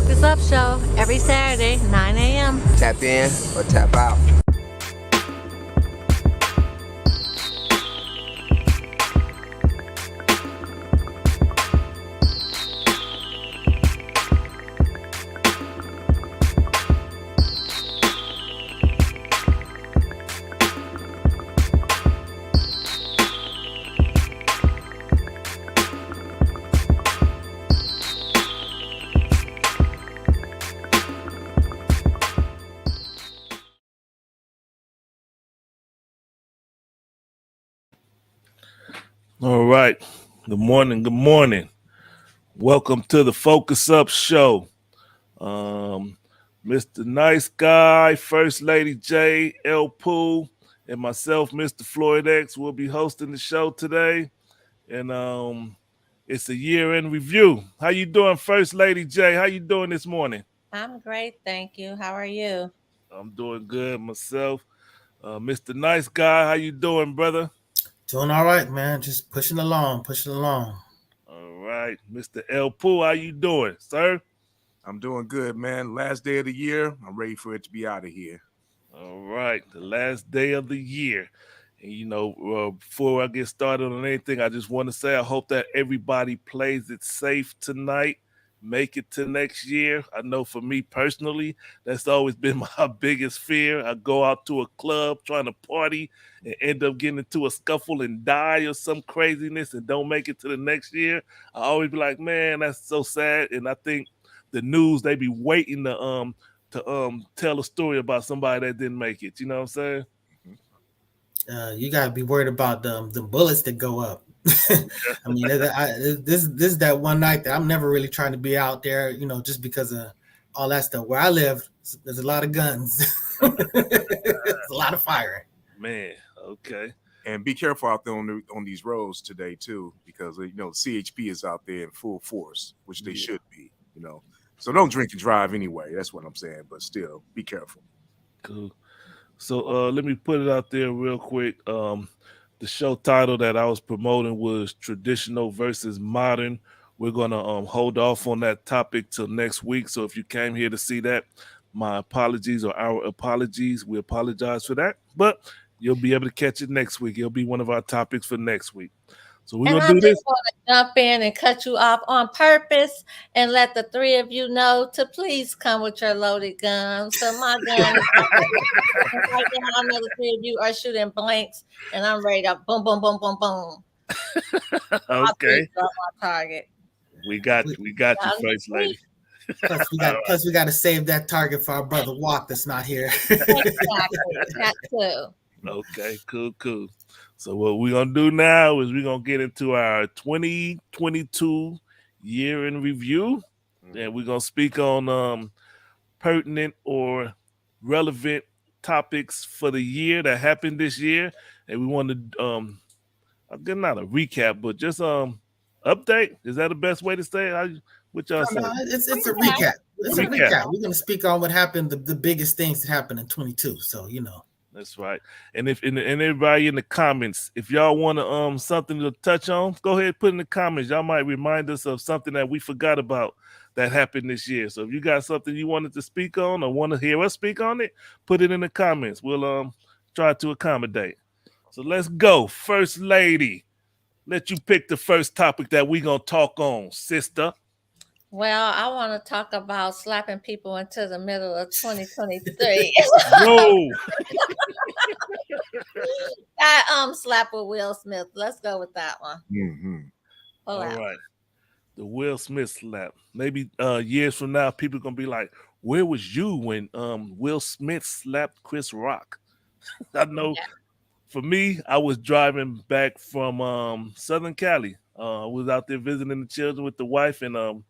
Focus Up Show every Saturday, 9 a.m. Tap in or tap out. All right. Good morning. Good morning. Welcome to the Focus Up Show. Mr. Nice Guy, First Lady J, L Pool, and myself, Mr. Floyd X, will be hosting the show today. And it's a year-end review. How you doing, First Lady J? How you doing this morning? I'm great, thank you. How are you? I'm doing good myself. Mr. Nice Guy, how you doing, brother? Doing all right, man. Just pushing along. All right. Mr. L Pool, how you doing, sir? I'm doing good, man. Last day of the year. I'm ready for it to be out of here. All right, the last day of the year. And before I get started on anything, I just want to say I hope that everybody plays it safe tonight. Make it to next year. I know for me personally, that's always been my biggest fear. I go out to a club trying to party and end up getting into a scuffle and die or some craziness and don't make it to the next year. I always be like, man, that's so sad. And I think the news, they be waiting to tell a story about somebody that didn't make it. You know what I'm saying? You gotta be worried about the bullets that go up. I mean, this is that one night that I'm never really trying to be out there, just because of all that stuff. Where I live, there's a lot of guns, there's a lot of firing. Man, okay. And be careful out there on these roads today too, because CHP is out there in full force, which they should be. So don't drink and drive anyway. That's what I'm saying. But still, be careful. Cool. So let me put it out there real quick. The show title that I was promoting was Traditional versus Modern. We're going to hold off on that topic till next week. So if you came here to see that, my apologies or our apologies. We apologize for that. But you'll be able to catch it next week. It'll be one of our topics for next week. So we're going to do this. I just want to jump in and cut you off on purpose and let the three of you know to please come with your loaded guns. So my gun is right now. I know the three of you are shooting blanks, and I'm ready to boom, boom, boom, boom, boom. Okay. My target. We got you, First Lady. Plus, we got to save that target for our brother Walk that's not here. Exactly. That too. Okay, cool. So what we're going to do now is we're going to get into our 2022 year in review. And we're going to speak on pertinent or relevant topics for the year that happened this year. And we want to, again, not a recap, but just update. Is that the best way to say it? What y'all say? It's a recap. It's a recap. We're going to speak on what happened, the biggest things that happened in 22. So, That's right. And if and everybody in the comments, if y'all want to something to touch on, go ahead, put in the comments. Y'all might remind us of something that we forgot about that happened this year. So if you got something you wanted to speak on or want to hear us speak on it, put it in the comments. We'll try to accommodate. So let's go. First Lady, let you pick the first topic that we gonna talk on, sister. Well, I want to talk about slapping people into the middle of 2023. Whoa. That slap with Will Smith. Let's go with that one. Mm-hmm. All right. The Will Smith slap. Maybe years from now, people gonna be like, "Where was you when Will Smith slapped Chris Rock?" I know. Yeah. For me, I was driving back from Southern Cali. I was out there visiting the children with the wife and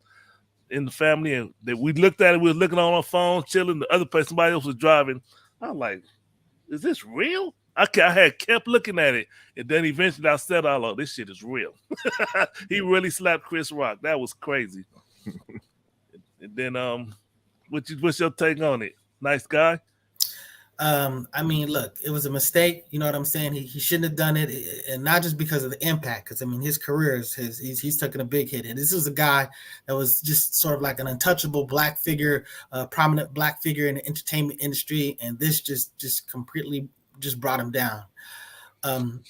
in the family, and we looked at it. We were looking on our phone, chilling. The other place, somebody else was driving. I was like, "Is this real?" I had kept looking at it, and then eventually I said, "Oh, this shit is real." He really slapped Chris Rock. That was crazy. And then, what's your take on it? Nice Guy. I mean, look, it was a mistake. You know what I'm saying? He shouldn't have done it, and not just because of the impact. Because I mean, his career is he's taken a big hit, and this was a guy that was just sort of like an untouchable black figure, prominent black figure in the entertainment industry, and this just completely just brought him down.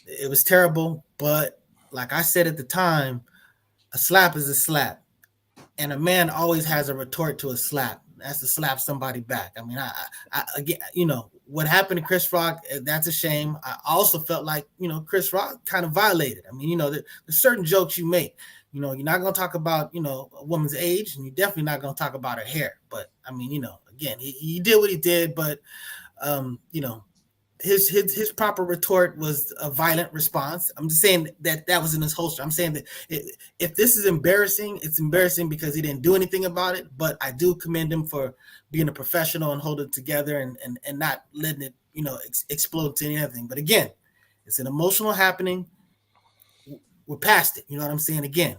It was terrible, but like I said at the time, a slap is a slap, and a man always has a retort to a slap. That's to slap somebody back. I mean, I again, what happened to Chris Rock. That's a shame. I also felt like Chris Rock kind of violated. I mean, there's certain jokes you make. You're not going to talk about a woman's age, and you're definitely not going to talk about her hair. But I mean, again, he did what he did, but you know, his proper retort was a violent response. I'm just saying that was in his holster. I'm saying that if this is embarrassing, it's embarrassing because he didn't do anything about it. But I do commend him for being a professional and holding it together and not letting it explode to anything. But again, it's an emotional happening. We're past it. You know what I'm saying? Again,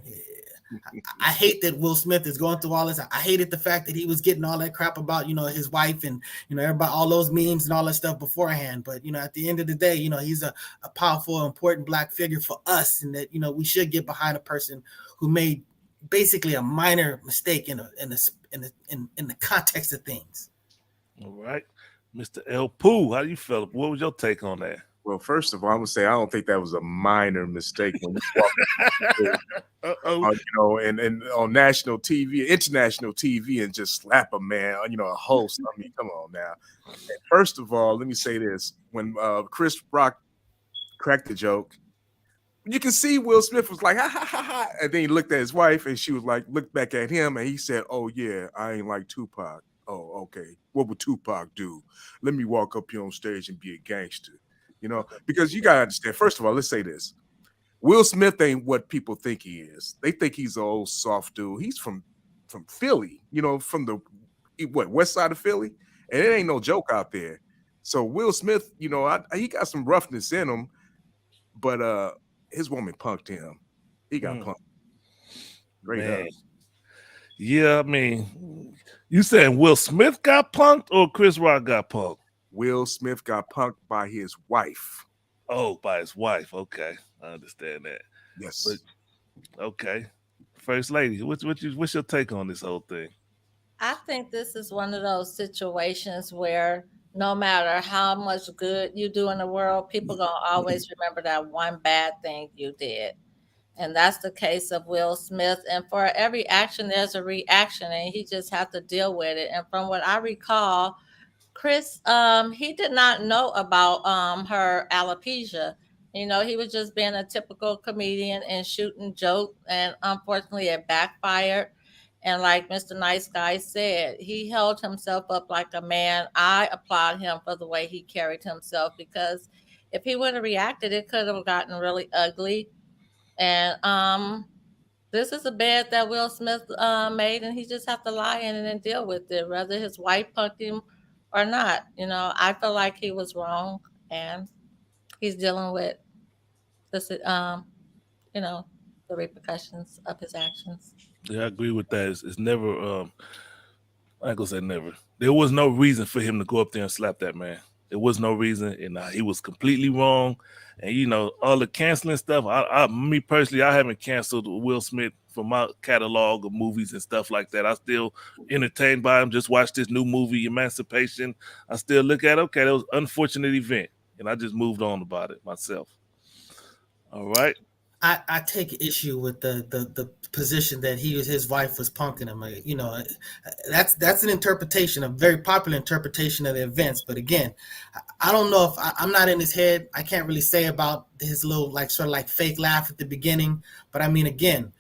I hate that Will Smith is going through all this. I hated the fact that he was getting all that crap about, his wife and, everybody, all those memes and all that stuff beforehand. But, at the end of the day, he's a powerful, important black figure for us. And that, we should get behind a person who made basically a minor mistake in the context of things. All right. Mr. El Pooh, how you feel? What was your take on that? Well, first of all, I'm gonna say I don't think that was a minor mistake when you walk, and on national TV, international TV, and just slap a man, a host. I mean, come on now. And first of all, let me say this: when Chris Rock cracked the joke, you can see Will Smith was like, ha ha ha ha, and then he looked at his wife, and she was like, looked back at him, and he said, "Oh yeah, I ain't like Tupac. Oh, okay. What would Tupac do? Let me walk up here on stage and be a gangster." Because you gotta understand. First of all, let's say this: Will Smith ain't what people think he is. They think he's an old soft dude. He's from Philly, from the west side of Philly, and it ain't no joke out there. So Will Smith, he got some roughness in him, but his woman punked him. He got punked. Great up. Yeah, I mean, you saying Will Smith got punked or Chris Rock got punked? Will Smith got punked by his wife. Oh, by his wife. Okay, I understand that. Yes. But, okay, First Lady, what's your take on this whole thing? I think this is one of those situations where no matter how much good you do in the world, people gonna always remember that one bad thing you did. And that's the case of Will Smith. And for every action, there's a reaction, and he just has to deal with it. And from what I recall, Chris, he did not know about her alopecia. He was just being a typical comedian and shooting jokes, and unfortunately, it backfired. And like Mr. Nice Guy said, he held himself up like a man. I applaud him for the way he carried himself because if he would have reacted, it could have gotten really ugly. And this is a bed that Will Smith made, and he just have to lie in it and deal with it, whether his wife punked him or not. I feel like he was wrong, and he's dealing with this, the repercussions of his actions. Yeah, I agree with that. It's never. I ain't gonna say never. There was no reason for him to go up there and slap that man. There was no reason, and he was completely wrong. And all the canceling stuff. Me personally, I haven't canceled Will Smith from my catalog of movies and stuff like that. I still entertained by him. Just watched this new movie, Emancipation. I still look at okay, that was an unfortunate event, and I just moved on about it myself. All right. I take issue with the position that his wife was punking him. That's an interpretation, a very popular interpretation of the events. But again, I don't know if I'm not in his head. I can't really say about his little sort of like fake laugh at the beginning. But I mean, again,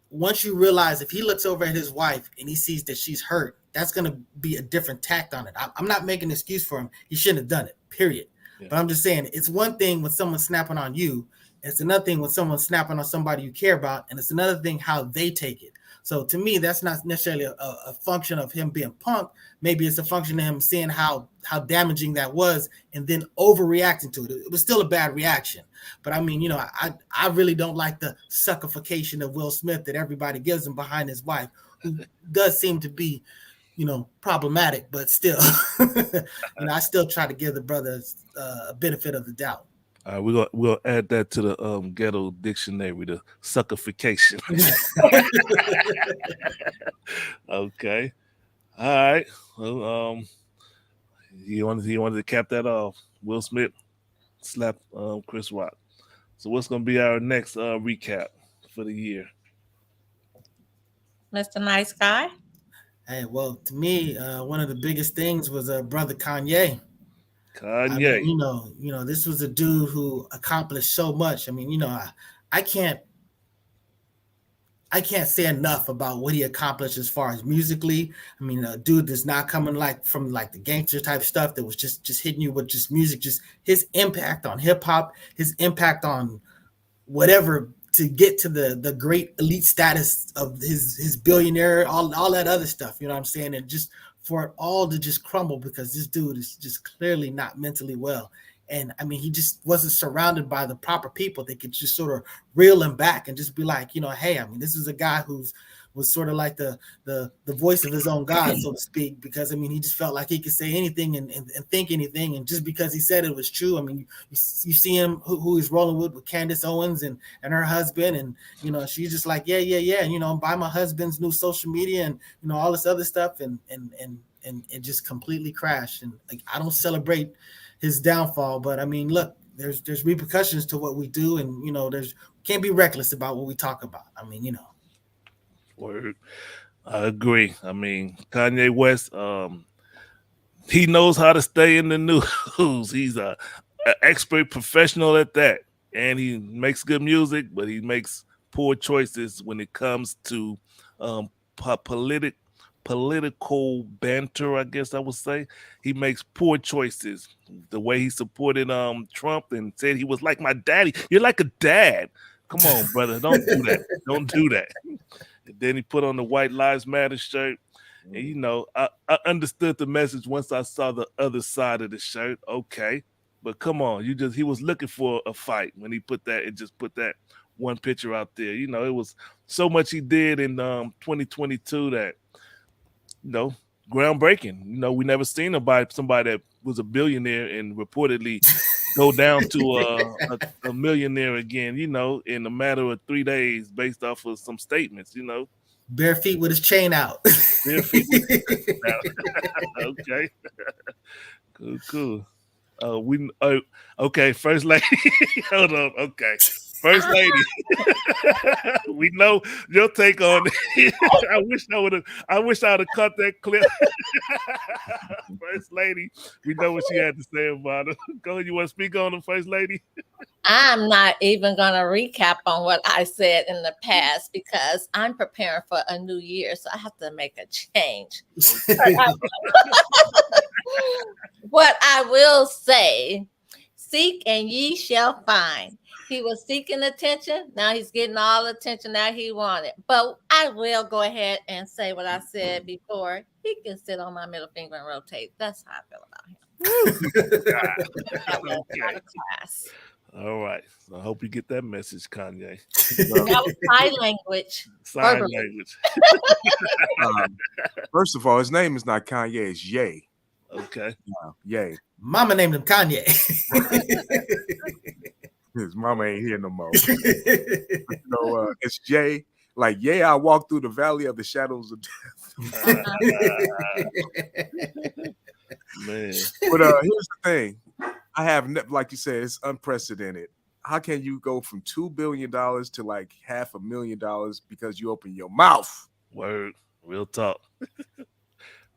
once you realize if he looks over at his wife and he sees that she's hurt, that's going to be a different tact on it. I'm not making an excuse for him. He shouldn't have done it, period. Yeah. But I'm just saying it's one thing when someone's snapping on you. It's another thing when someone's snapping on somebody you care about, and it's another thing how they take it. So to me, that's not necessarily a function of him being punked. Maybe it's a function of him seeing how damaging that was and then overreacting to it. It was still a bad reaction. But I mean, I really don't like the suckerification of Will Smith that everybody gives him behind his wife, who does seem to be problematic, but still, I still try to give the brothers a benefit of the doubt. All right, we'll add that to the ghetto dictionary, the suckerification. Okay. All right. Well, he wanted to cap that off. Will Smith slapped Chris Rock. So what's gonna be our next recap for the year? Mr. Nice Guy. Hey, well, to me, one of the biggest things was brother Kanye. I Kanye. mean, this was a dude who accomplished so much. I mean, I can't say enough about what he accomplished as far as musically. I mean, a dude that's not coming from the gangster type stuff that was just hitting you with just music, just his impact on hip hop, his impact on whatever to get to the great elite status of his billionaire, all that other stuff. You know what I'm saying? And just for it all to just crumble because this dude is just clearly not mentally well. And I mean, he just wasn't surrounded by the proper people that could just sort of reel him back and just be like, hey, I mean, this is a guy was sort of like the voice of his own God, so to speak, because I mean, he just felt like he could say anything and think anything, and just because he said it was true. I mean, you see him who he's rolling with Candace Owens and her husband, and she's just like yeah, and buy my husband's new social media and all this other stuff, and it just completely crashed. And like, I don't celebrate his downfall, but I mean, look, there's repercussions to what we do, and there's can't be reckless about what we talk about. I mean, Word. I agree. I mean, Kanye West, he knows how to stay in the news. He's a expert professional at that, and he makes good music, but he makes poor choices when it comes to political banter, I guess I would say. He makes poor choices. The way he supported Trump and said he was like my daddy. You're like a dad. Come on, brother. Don't do that. Don't do that. And then he put on the White Lives Matter shirt. And I understood the message once I saw the other side of the shirt. Okay. But come on, he was looking for a fight when he put that one picture out there. It was so much he did in 2022 that groundbreaking. We never seen somebody that was a billionaire and reportedly go down to a millionaire again, in a matter of 3 days based off of some statements, Bare feet with his chain out. Bare feet with his chain out. Okay. Cool. Okay, First Lady. Hold on. Okay. First Lady. We know your take on it. I wish I would have cut that clip. First Lady, we know what she had to say about it. Go, you want to speak on it, First Lady? I'm not even going to recap on what I said in the past because I'm preparing for a new year, so I have to make a change. What I will say, seek and ye shall find. He was seeking attention. Now he's getting all the attention that he wanted. But I will go ahead and say what I said before. He can sit on my middle finger and rotate. That's how I feel about him. That was out of class. All right. So I hope you get that message, Kanye. That was sign language. Sign language. First of all, his name is not Kanye, it's Ye. Okay. Ye. Mama named him Kanye. His mama ain't here no more. It's Ye. Like, I walk through the valley of the shadows of death. Man. But here's the thing. I have, like you said, it's unprecedented. How can you go from $2 billion to like $500,000 because you open your mouth? Word. Real talk.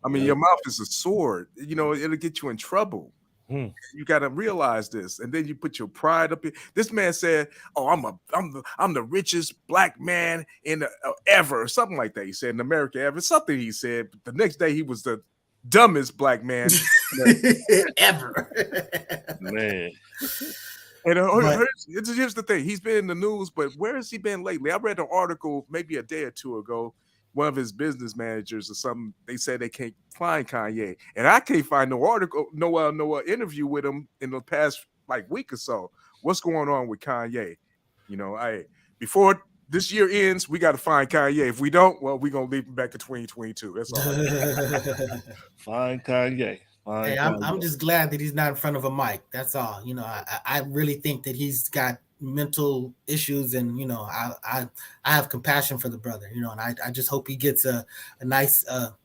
I mean, your mouth is a sword. It'll get you in trouble. You got to realize this, and then you put your pride up here. This man said, "Oh, I'm the richest black man in ever," or something like that. He said in America ever. Something he said. But the next day he was the dumbest black man ever. Man. And here's the thing: he's been in the news, but where has he been lately? I read an article maybe a day or two ago. One of his business managers or something, they said they can't find Kanye, and I can't find no article, no interview with him in the past like week or so. What's going on with Kanye? Before this year ends, we got to find Kanye. If we don't, well, we're gonna leave him back to 2022. That's all. Fine Kanye. Hey, I'm just glad that he's not in front of a mic. That's all. I really think that he's got mental issues, and I have compassion for the brother. And I just hope he gets a nice a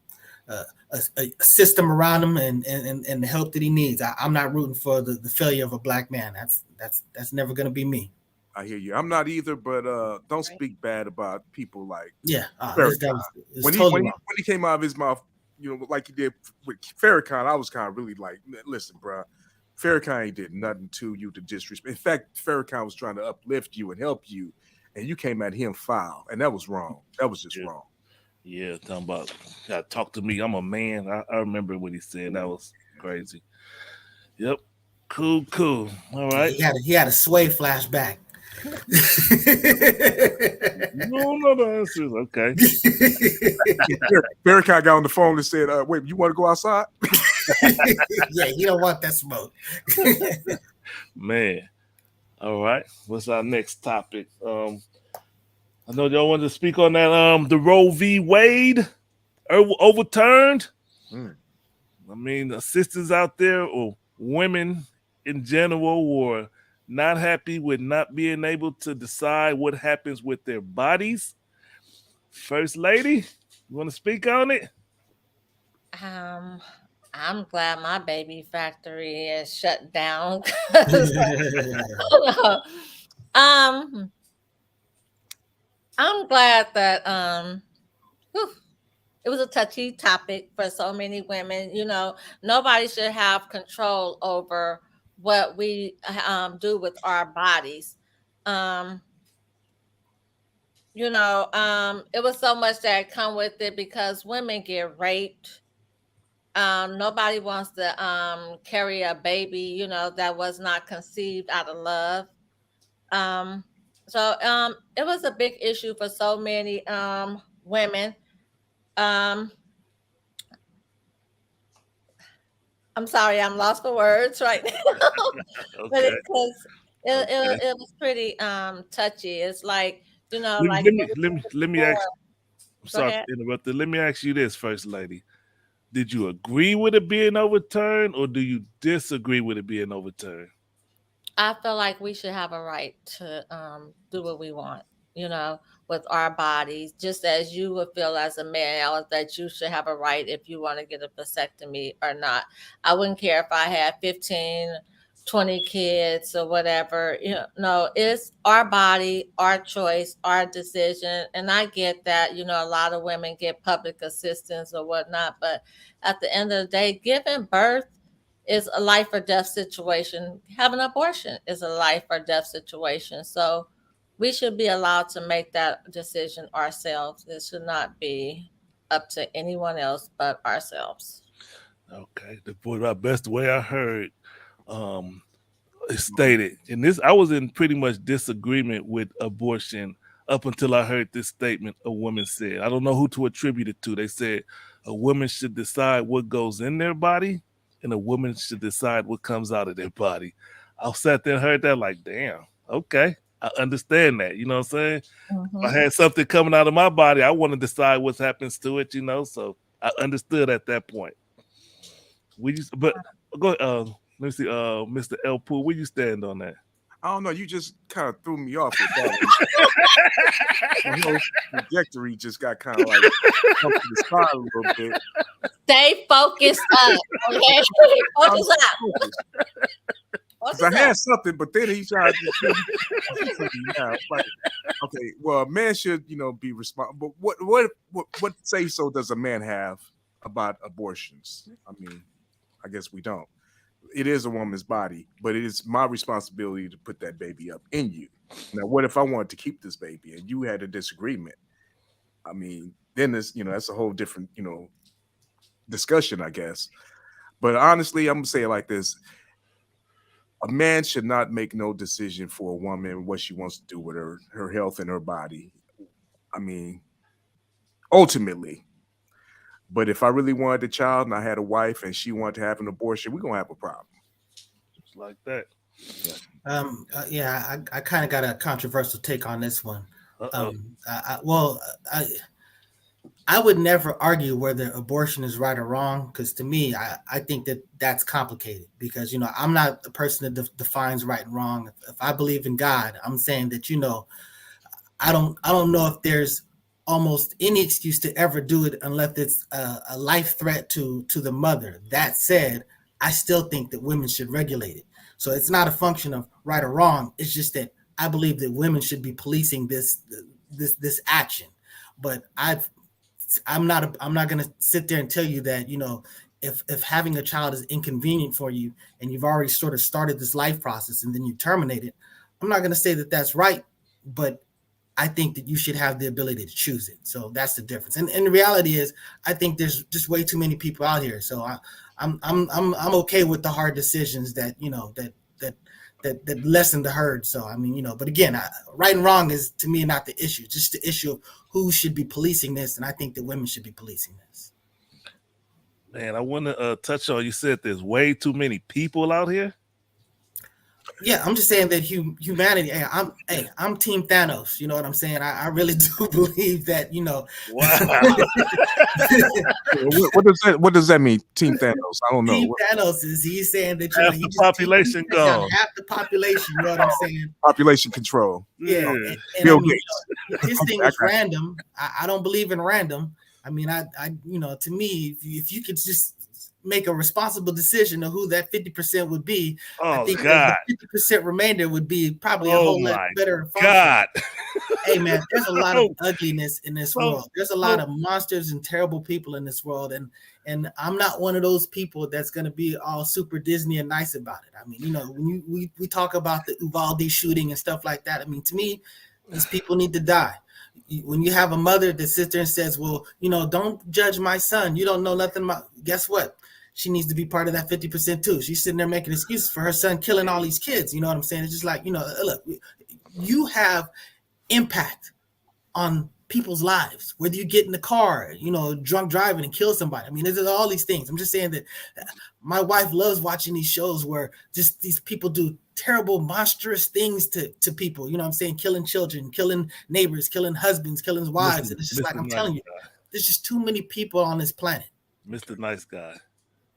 system around him and the help that he needs. I'm not rooting for the failure of a black man. That's never going to be me. I hear you. I'm not either, but don't speak bad about people like when he came out of his mouth, like he did with Farrakhan. I was kind of really like, listen, bro, Farrakhan ain't did nothing to you to disrespect. In fact, Farrakhan was trying to uplift you and help you, and you came at him foul, and that was wrong. That was just wrong. Yeah, talking about gotta talk to me. I'm a man. I remember what he said. That was crazy. Yep. Cool. All right. He had a Sway flashback. No answers. Okay. Farrakhan got on the phone and said, wait, you want to go outside? Yeah, he don't want that smoke. Man. All right. What's our next topic? I know y'all wanted to speak on that. The Roe v. Wade overturned. I mean, sisters out there or women in general were not happy with not being able to decide what happens with their bodies. First Lady, you want to speak on it? I'm glad my baby factory is shut down. I'm glad that it was a touchy topic for so many women. Nobody should have control over what we do with our bodies. It was so much that come with it because women get raped. Nobody wants to carry a baby, that was not conceived out of love. So it was a big issue for so many women. I'm sorry, I'm lost for words right now. Okay. But it was pretty touchy. It's like, let me ask. I'm sorry to interrupt. Let me ask you this, First Lady. Did you agree with it being overturned, or do you disagree with it being overturned? I feel like we should have a right to do what we want, with our bodies, just as you would feel as a male that you should have a right if you want to get a vasectomy or not. I wouldn't care if I had 15, 20 kids or whatever. No, it's our body, our choice, our decision. And I get that, a lot of women get public assistance or whatnot, but at the end of the day, giving birth is a life or death situation. Having an abortion is a life or death situation. So we should be allowed to make that decision ourselves. It should not be up to anyone else but ourselves. Okay. The best way I heard stated, and this I was in pretty much disagreement with abortion up until I heard this statement a woman said. I don't know who to attribute it to. They said a woman should decide what goes in their body, and a woman should decide what comes out of their body. I sat there and heard that like, damn, okay, I understand that. You know what I'm saying? Mm-hmm. If I had something coming out of my body, I want to decide what happens to it, so I understood at that point. But go let me see, Mr. L. Poole, where you stand on that? I don't know. You just kind of threw me off with that. The whole trajectory just got kind of like up to the side a little bit. Stay focused up, okay? Focus up. Because I had something, but then he tried to like, okay, well, a man should, be responsible. But what say so does a man have about abortions? I mean, I guess we don't. It is a woman's body, but it is my responsibility to put that baby up in you. Now, what if I wanted to keep this baby and you had a disagreement? I mean, then there's, that's a whole different, discussion, I guess. But honestly, I'm gonna say it like this: a man should not make no decision for a woman what she wants to do with her health and her body. I mean, ultimately. But if I really wanted a child and I had a wife and she wanted to have an abortion, we're gonna have a problem. Just like that. I kind of got a controversial take on this one. Well, I would never argue whether abortion is right or wrong, because to me, I think that that's complicated, because I'm not the person that defines right and wrong. If I believe in God, I'm saying that I don't know if there's almost any excuse to ever do it unless it's a life threat to the mother. That said, I still think that women should regulate it. So it's not a function of right or wrong. It's just that I believe that women should be policing this action. But I'm not going to sit there and tell you that if having a child is inconvenient for you and you've already sort of started this life process and then you terminate it. I'm not going to say that that's right, but I think that you should have the ability to choose it. So that's the difference. And the reality is, I think there's just way too many people out here. So I'm okay with the hard decisions that that lessen the herd. So I mean, but again, right and wrong is to me not the issue. Just the issue of who should be policing this, and I think that women should be policing this. Man, I want to touch on. You said there's way too many people out here. Yeah, I'm just saying that humanity. I'm Team Thanos. You know what I'm saying? I really do believe that. Wow. What does that mean, Team Thanos? I don't know. Team Thanos he's saying that half the population gone. Half the population. You know what I'm saying? Population control. Yeah. And Bill I mean, Gates. His thing is random. I don't believe in random. I mean, to me, if you could just make a responsible decision of who that 50% would be, I think the 50% remainder would be probably a whole lot better. God. Hey man, there's a lot of ugliness in this world. There's a lot of monsters and terrible people in this world, and I'm not one of those people that's going to be all super Disney and nice about it. I mean, when we talk about the Uvalde shooting and stuff like that, I mean, to me, these people need to die. When you have a mother that sits there and says, well, don't judge my son, you don't know nothing about, guess what? She needs to be part of that 50% too. She's sitting there making excuses for her son killing all these kids. You know what I'm saying? It's just like, look, you have impact on people's lives, whether you get in the car, drunk driving and kill somebody. I mean, there's all these things. I'm just saying that my wife loves watching these shows where just these people do terrible, monstrous things to people. You know what I'm saying? Killing children, killing neighbors, killing husbands, killing wives. And it's just like, I'm telling you, there's just too many people on this planet. Mr. Nice Guy.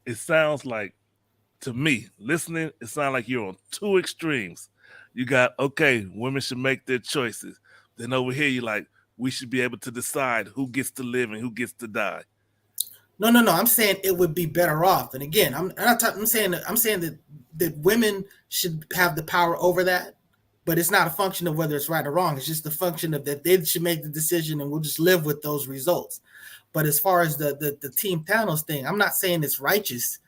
It sounds like, to me, listening, it sounds like you're on two extremes. You got, okay, women should make their choices. Then over here, you're like, we should be able to decide who gets to live and who gets to die. No. I'm saying it would be better off. And again, I'm saying that women should have the power over that, but it's not a function of whether it's right or wrong. It's just a function of that they should make the decision, and we'll just live with those results. But as far as the Team Thanos thing, I'm not saying it's righteous.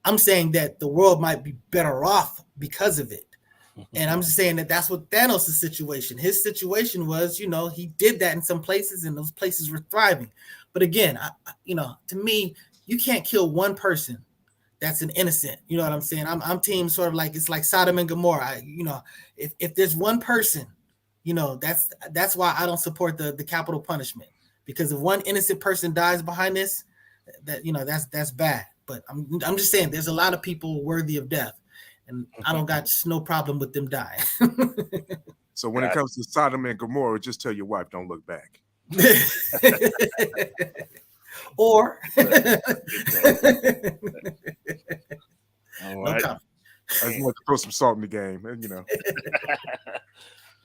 I'm saying that the world might be better off because of it. And I'm just saying that that's what Thanos' situation. His situation was, he did that in some places, and those places were thriving. But again, to me, you can't kill one person that's an innocent. You know what I'm saying? I'm team sort of like, it's like Sodom and Gomorrah. If there's one person, that's why I don't support the capital punishment. Because if one innocent person dies behind this, that's bad. But I'm just saying there's a lot of people worthy of death, and I don't got no problem with them dying. So when it comes to Sodom and Gomorrah, just tell your wife, don't look back. Or all right. I just want to throw some salt in the game,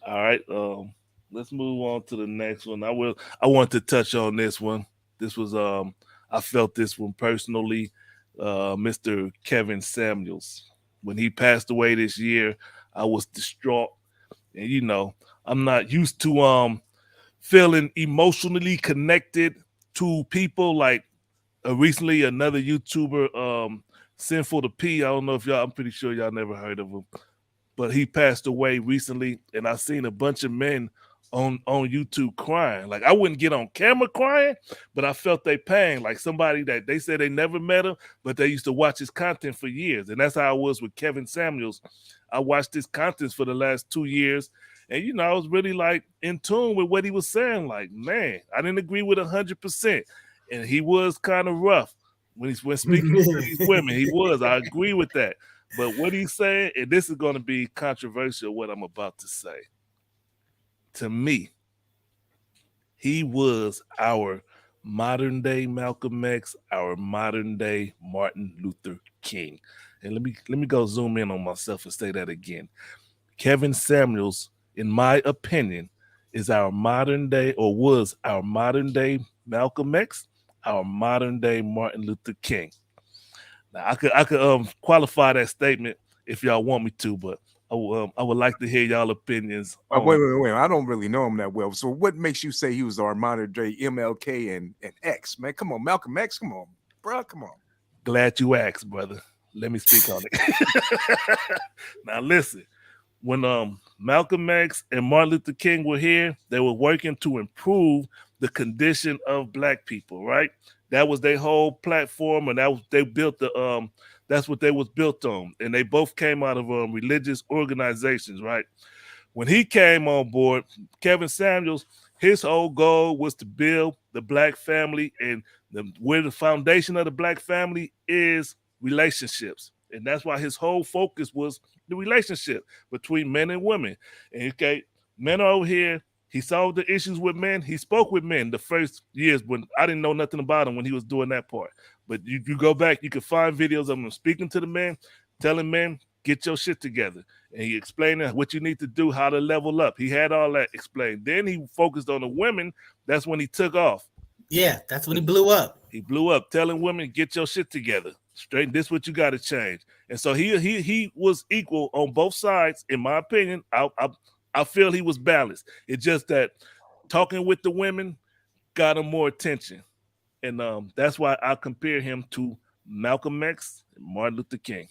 All right. Let's move on to the next one. I want to touch on this one. This was I felt this one personally. Mr. Kevin Samuels. When he passed away this year, I was distraught. And I'm not used to feeling emotionally connected to people. Like recently another YouTuber, Sinful to P. I don't know if I'm pretty sure y'all never heard of him. But he passed away recently, and I seen a bunch of men on YouTube crying. Like, I wouldn't get on camera crying, but I felt they pain. Like somebody that they said they never met him, but they used to watch his content for years. And that's how I was with Kevin Samuels. I watched his content for the last 2 years, and I was really like in tune with what he was saying. Like, man, I didn't agree with 100%, and he was kind of rough when speaking to these women. He was. I agree with that. But what he's saying, and this is going to be controversial, what I'm about to say. To me, He was our modern day Malcolm X, our modern day Martin Luther King. And let me go zoom in on myself and say that again. Kevin Samuels, in my opinion, is our modern day or was our modern day Malcolm X, our modern day Martin Luther King. Now I could qualify that statement if y'all want me to, but I would like to hear y'all opinions Wait, on. wait, wait. I don't really know him that well. So what makes you say he was our modern day MLK and X, man? Come on, Malcolm X. Come on, bro. Come on. Glad you asked, brother. Let me speak on it. Now listen, when Malcolm X and Martin Luther King were here, they were working to improve the condition of black people, right? That was their whole platform, and that was they built the that's what they was built on. And they both came out of religious organizations, right? When he came on board, Kevin Samuels, his whole goal was to build the black family, and where the foundation of the black family is relationships. And that's why his whole focus was the relationship between men and women. And okay, men are over here. He solved the issues with men. He spoke with men the first years when I didn't know nothing about him when he was doing that part. But you go back, you can find videos of him speaking to the men, telling men, get your shit together. And he explained what you need to do, how to level up. He had all that explained. Then he focused on the women. That's when he took off. Yeah, that's when he blew up. He blew up, telling women, get your shit together. Straight, this what you got to change. And so he was equal on both sides, in my opinion. I feel he was balanced. It's just that talking with the women got him more attention. And that's why I compare him to Malcolm X and Martin Luther King.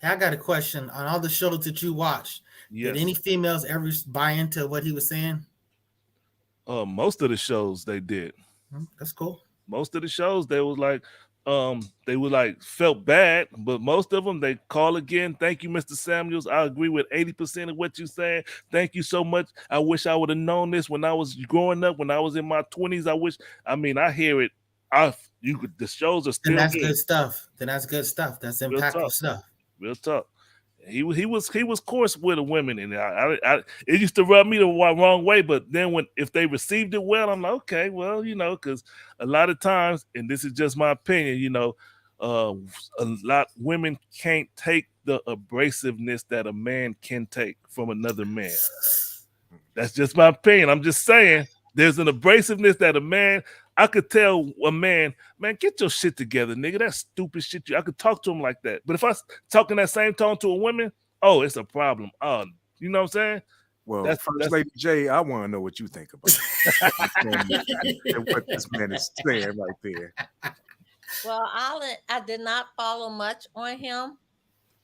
Hey, I got a question. On all the shows that you watched, Yes. did any females ever buy into what he was saying? Most of the shows they did. That's cool. Most of the shows they was like, they were like felt bad, but most of them they call again. Thank you, Mr. Samuels. I agree with 80% of what you're saying. Thank you so much. I wish I would have known this when I was growing up, when I was in my 20s. I hear it. The shows are still And that's good. good stuff. Then that's good stuff. That's impactful stuff. Real talk. He was coarse with the women, and it used to rub me the wrong way. But then if they received it well, I'm like, okay, well, because a lot of times, and this is just my opinion, a lot women can't take the abrasiveness that a man can take from another man. That's just my opinion. I'm just saying there's an abrasiveness that a man. I could tell a man, get your shit together, nigga. That's stupid shit. I could talk to him like that. But if I talk in that same tone to a woman, oh, it's a problem. You know what I'm saying? Well, First Lady J, I want to know what you think about what this man is saying right there. Well, I did not follow much on him.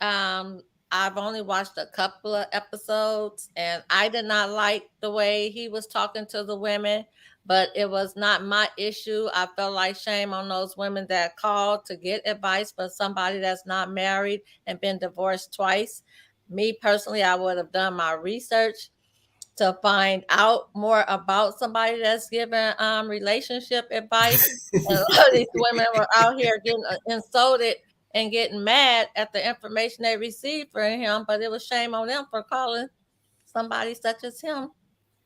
I've only watched a couple of episodes, and I did not like the way he was talking to the women, but it was not my issue. I felt like shame on those women that called to get advice for somebody that's not married and been divorced twice. Me personally, I would have done my research to find out more about somebody that's giving relationship advice. And a lot of these women were out here getting insulted and getting mad at the information they received from him, but it was shame on them for calling somebody such as him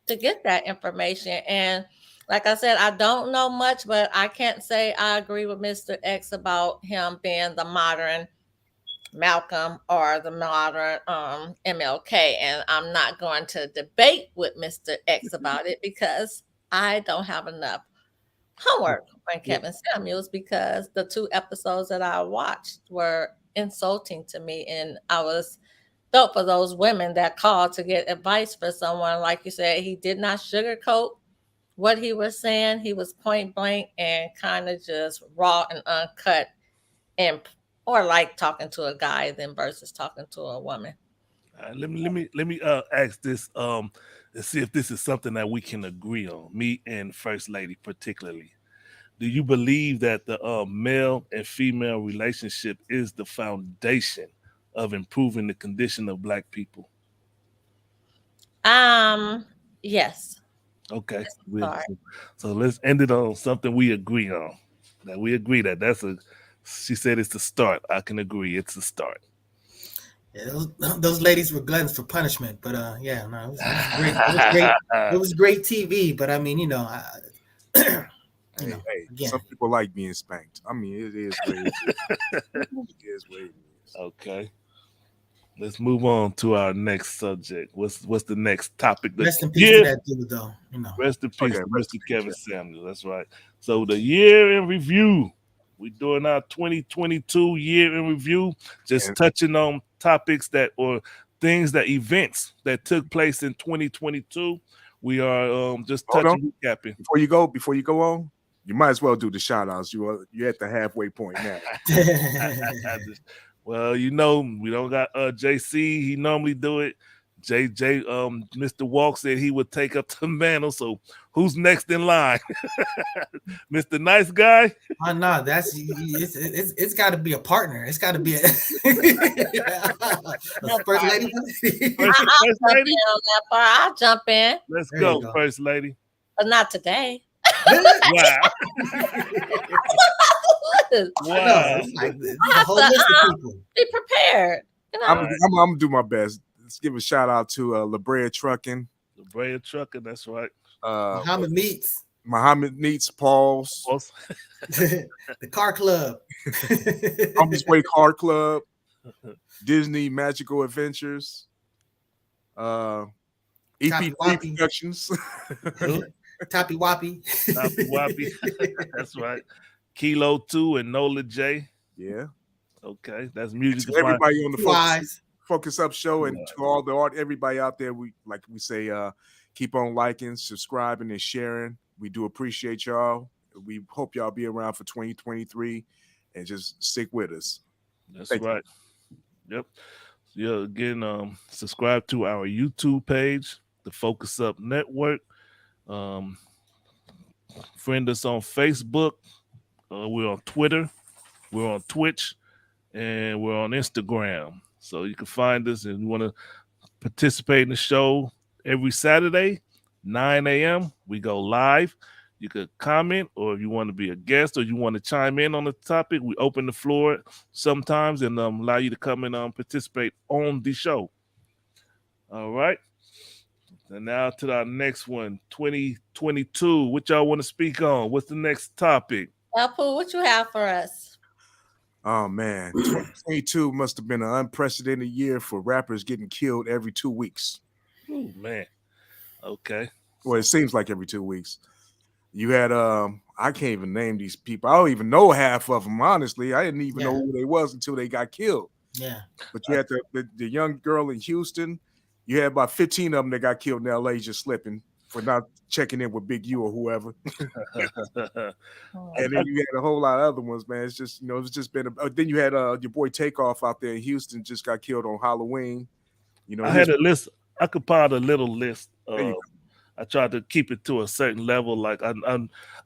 to get that information. And like I said, I don't know much, but I can't say I agree with Mr. X about him being the modern Malcolm or the modern MLK. And I'm not going to debate with Mr. X about it because I don't have enough homework on Kevin Samuels, because the 2 episodes that I watched were insulting to me, and I was felt for those women that called to get advice for someone. Like you said, he did not sugarcoat what he was saying. He was point blank and kind of just raw and uncut, and or like talking to a guy than versus talking to a woman. Let me ask this to see if this is something that we can agree on. Me and First Lady particularly. Do you believe that the male and female relationship is the foundation of improving the condition of black people? Yes. Okay. So let's end it on something we agree on. That she said it's the start. I can agree. It's the start. Yeah, those ladies were gluttons for punishment, but yeah, no, it was great. It was great. It was great TV. But I mean, Hey, hey, again, some people like being spanked. I mean, it is what it is. It is what it is. Okay. Let's move on to our next subject. What's the next topic? rest in peace to Yeah. that dude, though. Rest in Okay, peace to rest Mr. in peace. Kevin Samuels. That's right. So the year in review. We're doing our 2022 year in review, Yeah. just touching on topics that or things that events that took place in 2022. We are just Hold on. touching, recapping. Before you go on, you might as well do the shout outs. You're at the halfway point now. Well, we don't got JC. He normally do it. Mr. Walk said he would take up the mantle. So who's next in line? Mr. Nice Guy? Oh no, it's got to be a partner. It's got to be a first lady. First Jump lady? in on that part. I'll jump in, Let's There you go, go. First Lady. but not today. Wow. No, Wow. it's like the whole list of people. Be prepared. I'm gonna do my best. Let's give a shout out to La Brea Trucking, The Brea Trucker, that's right. Muhammad Meats, Muhammad Neats, Paul's, Also, the Car Club, Hummus Way Car Club, Disney Magical Adventures, EP3 Wappy. Productions. Toppy Wappy. Nappy Wappy. That's right. Kilo 2 and Nola J. Yeah. Okay, that's music. To everybody on the Wise. Focus Up show and to all the art, everybody out there, we say, keep on liking, subscribing, and sharing. We do appreciate y'all. We hope y'all be around for 2023 and just stick with us. That's Thank right. Yep. Yeah, again, subscribe to our YouTube page, the Focus Up Network. Friend us on Facebook. We're on Twitter. We're on Twitch. And we're on Instagram. So you can find us and you want to participate in the show every Saturday, 9 a.m. We go live. You could comment, or if you want to be a guest or you want to chime in on the topic, we open the floor sometimes and allow you to come and participate on the show. All right. And now to our next one, 2022. What y'all want to speak on? What's the next topic? Elpo, what you have for us? Oh man, 2022 must have been an unprecedented year for rappers getting killed every 2 weeks. Oh man. Okay. Well, it seems like every 2 weeks. You had I can't even name these people. I don't even know half of them, honestly. I didn't even know who they was until they got killed. Yeah. But you had the young girl in Houston. You had about 15 of them that got killed in LA just slipping for not checking in with Big U or whoever. And then you had a whole lot of other ones, man. It's just, it's just been then you had your boy Takeoff out there in Houston just got killed on Halloween. I had a list. I compiled a little list. I tried to keep it to a certain level. Like I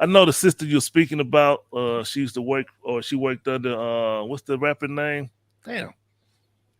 know the sister you're speaking about. She used to work, or she worked under what's the rapper name? Damn,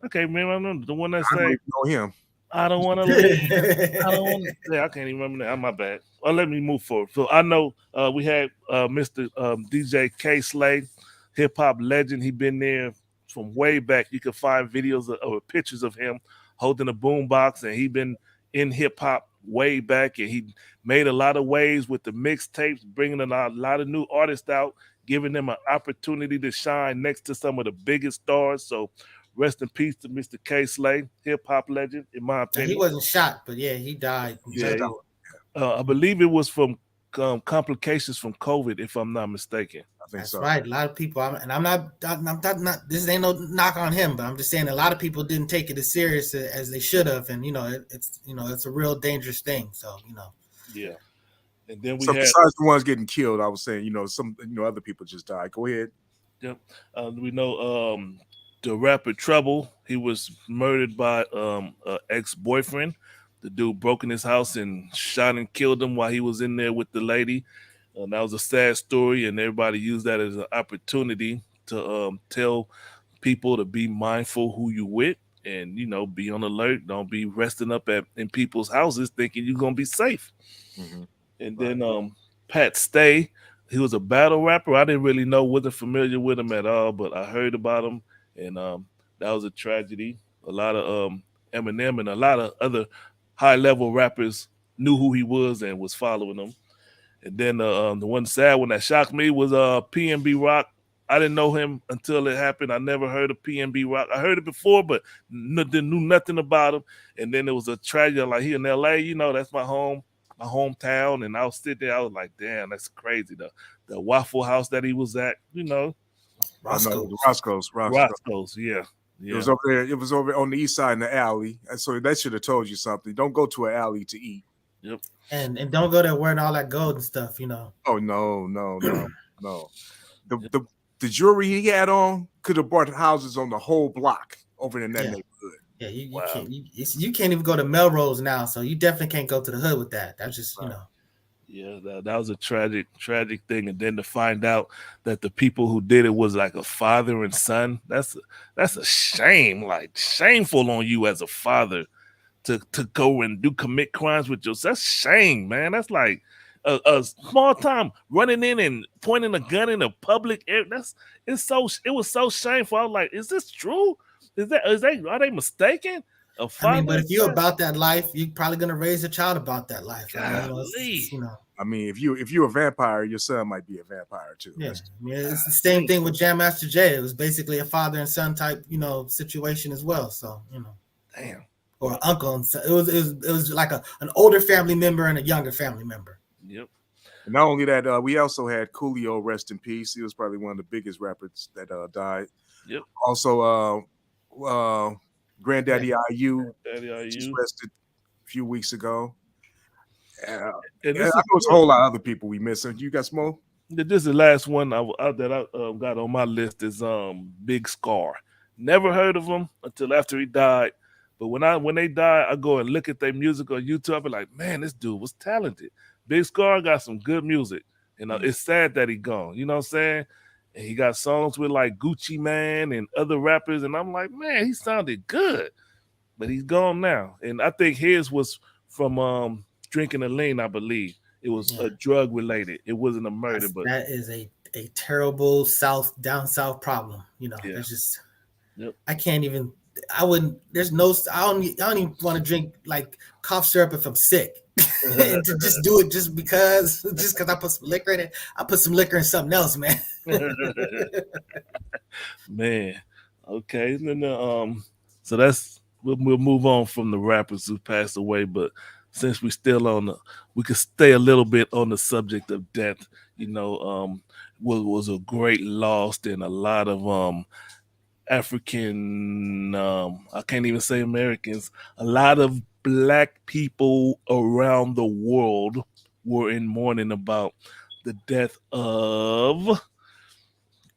I can't remember. I know the one that I don't say even know him. I don't want to live. I don't want to. Yeah, I can't even remember that. My bad. Well, let me move forward. So I know we had Mr. DJ K Slay, hip hop legend. He been there from way back. You can find videos or pictures of him holding a boombox, and he been in hip hop way back, and he made a lot of waves with the mixtapes, bringing a lot of new artists out, giving them an opportunity to shine next to some of the biggest stars. So rest in peace to Mr. K Slay, hip hop legend, in my opinion. He wasn't shot, but yeah, he died. Yeah, I believe it was from complications from COVID, if I'm not mistaken. I think That's so. right. A lot of people, I'm not. This ain't no knock on him, but I'm just saying a lot of people didn't take it as serious as they should have, and it's a real dangerous thing. So Yeah. And then we So had, besides the ones getting killed, I was saying, some other people just died. Go ahead. yep, we know the rapper Trouble. He was murdered by ex-boyfriend. The dude broke in his house and shot and killed him while he was in there with the lady. That was a sad story, and everybody used that as an opportunity to tell people to be mindful who you with, and be on alert. Don't be resting up in people's houses thinking you're gonna be safe. Mm-hmm. And then Pat Stay, he was a battle rapper. I didn't really know, wasn't familiar with him at all, but I heard about him, and that was a tragedy. A lot of Eminem and a lot of other high level rappers knew who he was and was following him. And then the one sad one that shocked me was PNB Rock. I didn't know him until it happened. I never heard of PNB Rock. I heard it before, but knew nothing about him. And then there was a tragedy like here in LA. You know, that's my hometown. And I was sitting there. I was like, damn, that's crazy. The Waffle House that he was at. You know, I know Roscoe. the Roscoe's. Roscoe's. Yeah, It yeah, was over there. It was over on the east side in the alley. And so that should have told you something. Don't go to an alley to eat. yep. And don't go there wearing all that gold and stuff, you know. Oh no, no, no, no. The Yep. the the jewelry he had on could have bought houses on the whole block over in that Yeah. neighborhood. Yeah, you Wow. can't you can't even go to Melrose now, so you definitely can't go to the hood with that. That's just, you know. Yeah, that was a tragic thing. And then to find out that the people who did it was like a father and son, that's a shame. Like shameful on you as a father to go and commit crimes with your. That's shame, man. That's like a small time running in and pointing a gun in a public area. It was so shameful. I was like, is this true? Are they mistaken? A I mean, father but and if you're son? about that life, you're probably gonna raise a child about that life. I mean, you know, Golly. you know, I mean, if you're a vampire, your son might be a vampire too. yeah. That's I mean, it's the same thing with Jam Master Jay. It was basically a father and son type, you know, situation as well. So, you know, Damn. or uncle and son. It was like an older family member and a younger family member. Yep. and not only that, we also had Coolio, rest in peace. He was probably one of the biggest rappers that died. Yep. Also, Granddaddy IU Daddy, are just you? rested a few weeks ago. And I this know is it's a whole lot of other people we missing. You got Smo? this is the last one that I got on my list is Big Scar. Never heard of him until after he died. But when they die, I go and look at their music on YouTube. I be like, man, this dude was talented. Big Scar got some good music, and it's sad that he gone. You know what I'm saying? And he got songs with like Gucci Man and other rappers, and I'm like, man, he sounded good, but he's gone now. And I think his was from drinking a lean, I believe. It was Yeah. a drug related. It wasn't a murder, but That is a terrible down south problem. You know, yeah. there's just Yep. I can't even. I wouldn't. There's no. I don't even want to drink like cough syrup if I'm sick, and to just do it just because I put some liquor in it. I put some liquor in something else, man. Man. Okay. Then so we'll move on from the rappers who passed away, but since we still we could stay a little bit on the subject of death. You know, was a great loss and a lot of African, I can't even say Americans, a lot of black people around the world were in mourning about the death of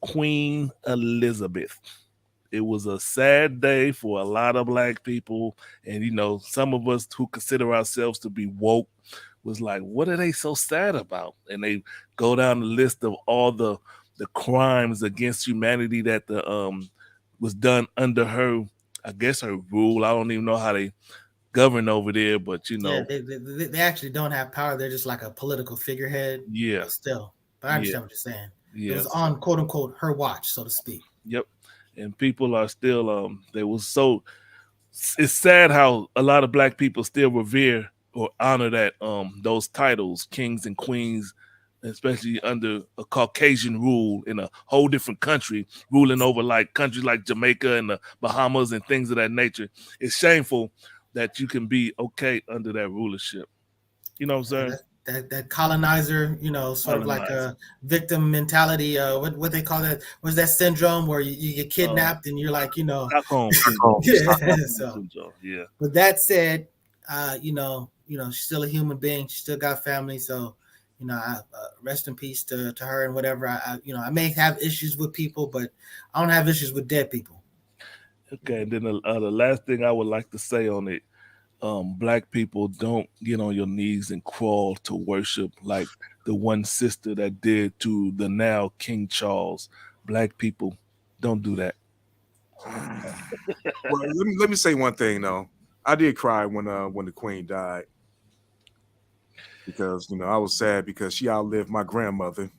Queen Elizabeth. It was a sad day for a lot of black people. And, you know, some of us who consider ourselves to be woke was like, what are they so sad about? And they go down the list of all the crimes against humanity that the was done under her, I guess her rule. I don't even know how they govern over there, but you Yeah, know, they actually don't have power. They're just like a political figurehead. yeah, But still, but I yeah, understand what you're saying. It was yes, on quote unquote her watch, so to speak. yep. And people are still they was so it's sad how a lot of black people still revere or honor that those titles, kings and queens, especially under a Caucasian rule in a whole different country, ruling over like countries like Jamaica and the Bahamas and things of that nature. It's shameful that you can be okay under that rulership. You know what I'm saying? That colonizer, you know, sort of like Colonizer. a victim mentality. What they call that? What's that syndrome where you get Uh, kidnapped and you're like, you know, Stockholm Stockholm. syndrome. yeah. Stockholm So, syndrome. Yeah. with that said, she's still a human being. She still got family. So, rest in peace to her and whatever. I may have issues with people, but I don't have issues with dead people. Okay. And then the last thing I would like to say on it, black people don't get on your knees and crawl to worship like the one sister that did to the now King Charles. Black people don't do that. Well, let me say one thing though. I did cry when the Queen died because I was sad because she outlived my grandmother.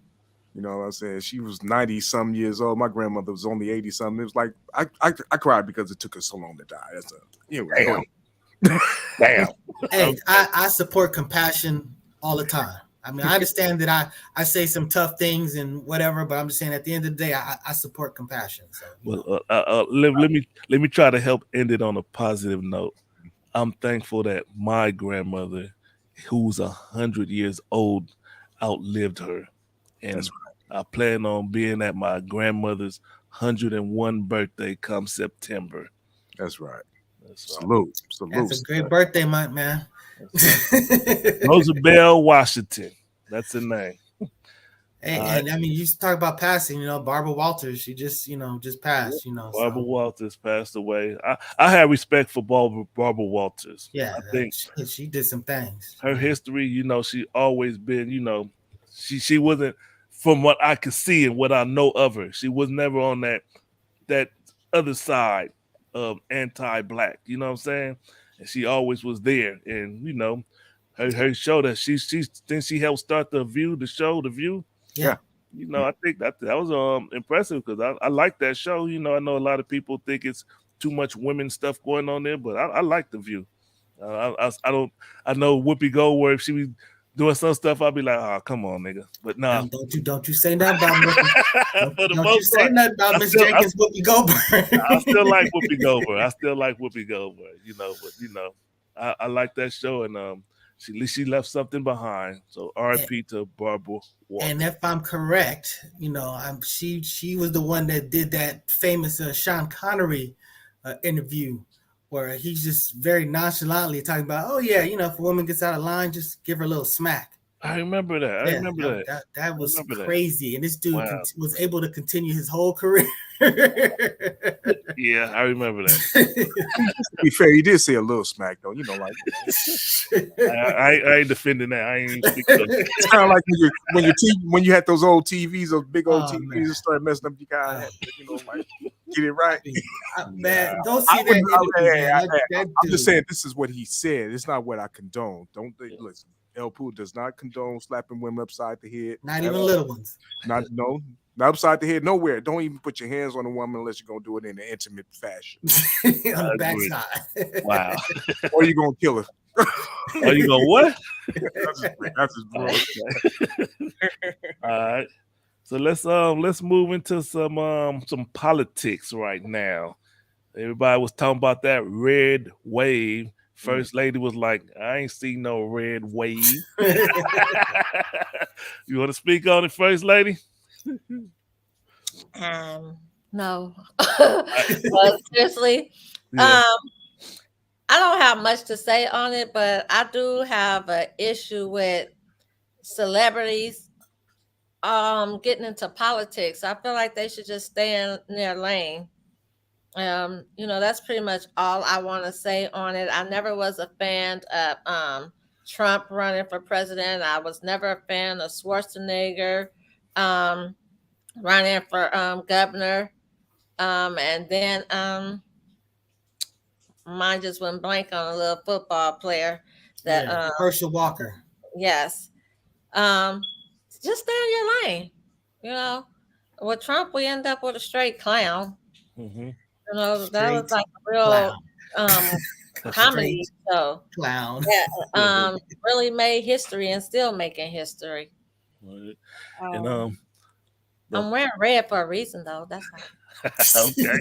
You know what I'm saying? She was 90 some years old. My grandmother was only 80 something. It was like I cried because it took her so long to die. That's a anyway. Go ahead. Damn. Hey, I support compassion all the time. I mean, I understand that I say some tough things and whatever, but I'm just saying at the end of the day, I support compassion. So Well, let me try to help end it on a positive note. I'm thankful that my grandmother, who's 100 years old, outlived her, and That's I plan on being at my grandmother's 101 birthday come September. That's right. That's right. Salute. that's a Salute. great birthday month, man. Roosevelt Washington. That's the name. And I mean, you talk about passing, Barbara Walters, she just, just passed, Barbara so Walters passed away. I have respect for Barbara Walters. yeah, I think she did some things. her history, she always been, she wasn't, from what I could see and what I know of her, she was never on that other side of anti-black. You know what I'm saying? And she always was there. And her show that she helped start the View, The View. Yeah. I think that was impressive because I like that show. I know a lot of people think it's too much women stuff going on there, but I like The View. I don't. I know Whoopi Goldberg. If she was doing some stuff, I'd be like, "Oh, come on, nigga." But nah. Don't you say nothing about Miss. For the Don't most you say part, nothing about Miss Jenkins, Whoopi Goldberg. I still like Whoopi Goldberg. But I like that show, and she left something behind. So R.I.P. to Barbara Walters. And if I'm correct, she was the one that did that famous Sean Connery interview where he's just very nonchalantly talking about, oh yeah, if a woman gets out of line, just give her a little smack. I remember that. That was crazy, and this dude was able to continue his whole career. Yeah, I remember that. To be fair, he did say a little smack though. Like I ain't defending that. I ain't speaking of that. it's kind of like when you had those old TVs, those big old TVs, and started messing up. You gotta have to, like get it right. Man, don't see that. I'm just saying this is what he said. It's not what I condone. Don't listen. El Poo does not condone slapping women upside the head. Not even little ones. Not upside the head. Nowhere. Don't even put your hands on a woman unless you're gonna do it in an intimate fashion. On the backside. Wow. Or you're gonna kill her. Are you gonna what? That's just bro. All right. So let's move into some politics right now. Everybody was talking about that red wave. First lady was like, I ain't seen no red wave. You want to speak on it, First Lady? No. But seriously, I don't have much to say on it, but I do have an issue with celebrities getting into politics. I feel like they should just stay in their lane. That's pretty much all I want to say on it. I never was a fan of Trump running for president. I was never a fan of Schwarzenegger running for governor. And then mine just went blank on a little football player that Herschel Walker. Yes. Just stay in your lane. With Trump, we end up with a straight clown. Mm-hmm. That was like a real comedy show. Clown. That really made history and still making history. Right. And I'm wearing red for a reason, though. That's all. Okay.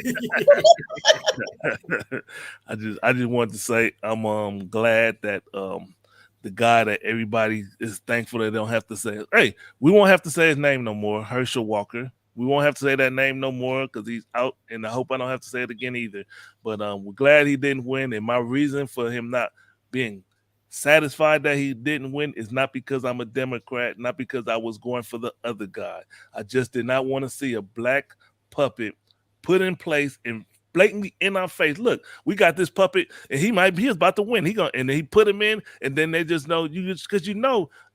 I just wanted to say I'm glad that the guy that everybody is thankful they don't have to say. Hey, we won't have to say his name no more. Herschel Walker. We won't have to say that name no more because he's out, and I hope I don't have to say it again either. But we're glad he didn't win, and my reason for him not being satisfied that he didn't win is not because I'm a Democrat, not because I was going for the other guy. I just did not want to see a black puppet put in place and blatantly in our face. Look, we got this puppet, and he's about to win. And he put him in, and then they just know because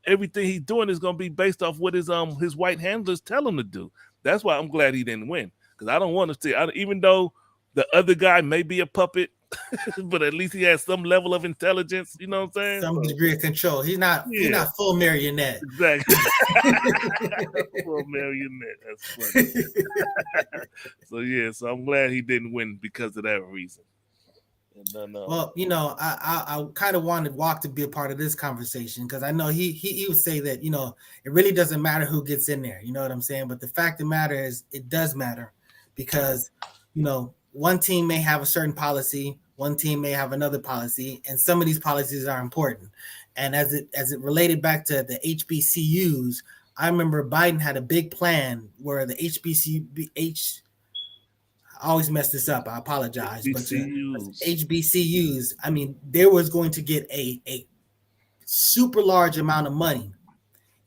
everything he's doing is gonna be based off what his white handlers tell him to do. That's why I'm glad he didn't win, because I don't want to see. Even though the other guy may be a puppet, but at least he has some level of intelligence. You know what I'm saying? Some So, degree of control. He's not full marionette. exactly. Full marionette. That's funny. So yeah, so I'm glad he didn't win because of that reason. And then, well, I kind of wanted Walk to be a part of this conversation because I know he would say that it really doesn't matter who gets in there. You know what I'm saying? But the fact of the matter is, it does matter because one team may have a certain policy, one team may have another policy, and some of these policies are important. And as it related back to the HBCUs, I remember Biden had a big plan where the I always mess this up. I apologize. HBCUs. But HBCUs, I mean, there was going to get a super large amount of money.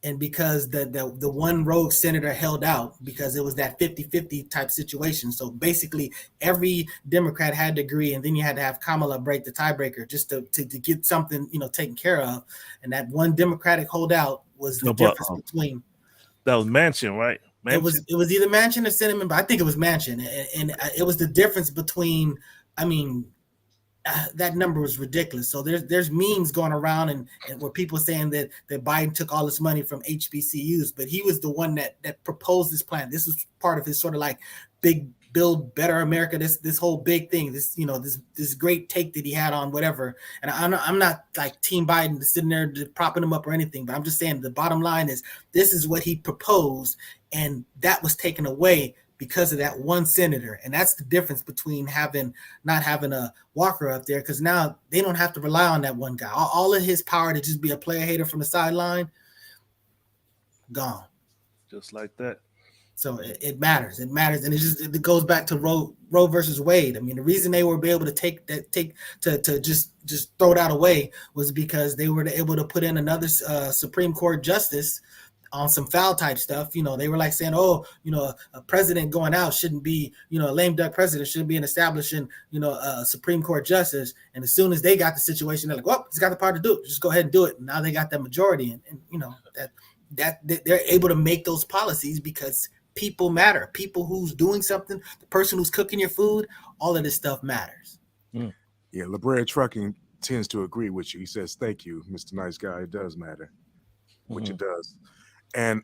And because the one rogue senator held out because it was that 50-50 type situation. So basically every Democrat had to agree, and then you had to have Kamala break the tiebreaker just to get something, taken care of. And that one Democratic holdout was the difference between. That was Manchin, right? Manchin? It was either Manchin or Cinnamon, but I think it was Manchin, and it was the difference between. I mean, that number was ridiculous. So there's memes going around and where people saying that Biden took all this money from HBCUs, but he was the one that proposed this plan. This was part of his sort of like big build better America. This whole big thing. This this great take that he had on whatever. And I'm not like Team Biden sitting there propping him up or anything, but I'm just saying the bottom line is this is what he proposed, and that was taken away because of that one senator. And that's the difference between not having a Walker up there, because now they don't have to rely on that one guy. All of his power to just be a player hater from the sideline, gone. Just like that. So it matters. It matters. And it goes back to Roe versus Wade. I mean, the reason they were able to just throw that away was because they were able to put in another Supreme Court justice on some foul type stuff. They were like saying, a president going out shouldn't be, a lame duck president shouldn't be an establishing, a Supreme Court justice. And as soon as they got the situation, they're like, well, he's got the power to do it. Just go ahead and do it. And now they got that majority. And that they're able to make those policies because people matter. People who's doing something, the person who's cooking your food, all of this stuff matters. Yeah, La Brea Trucking tends to agree with you. He says, thank you, Mr. Nice Guy. It does matter, which it does. And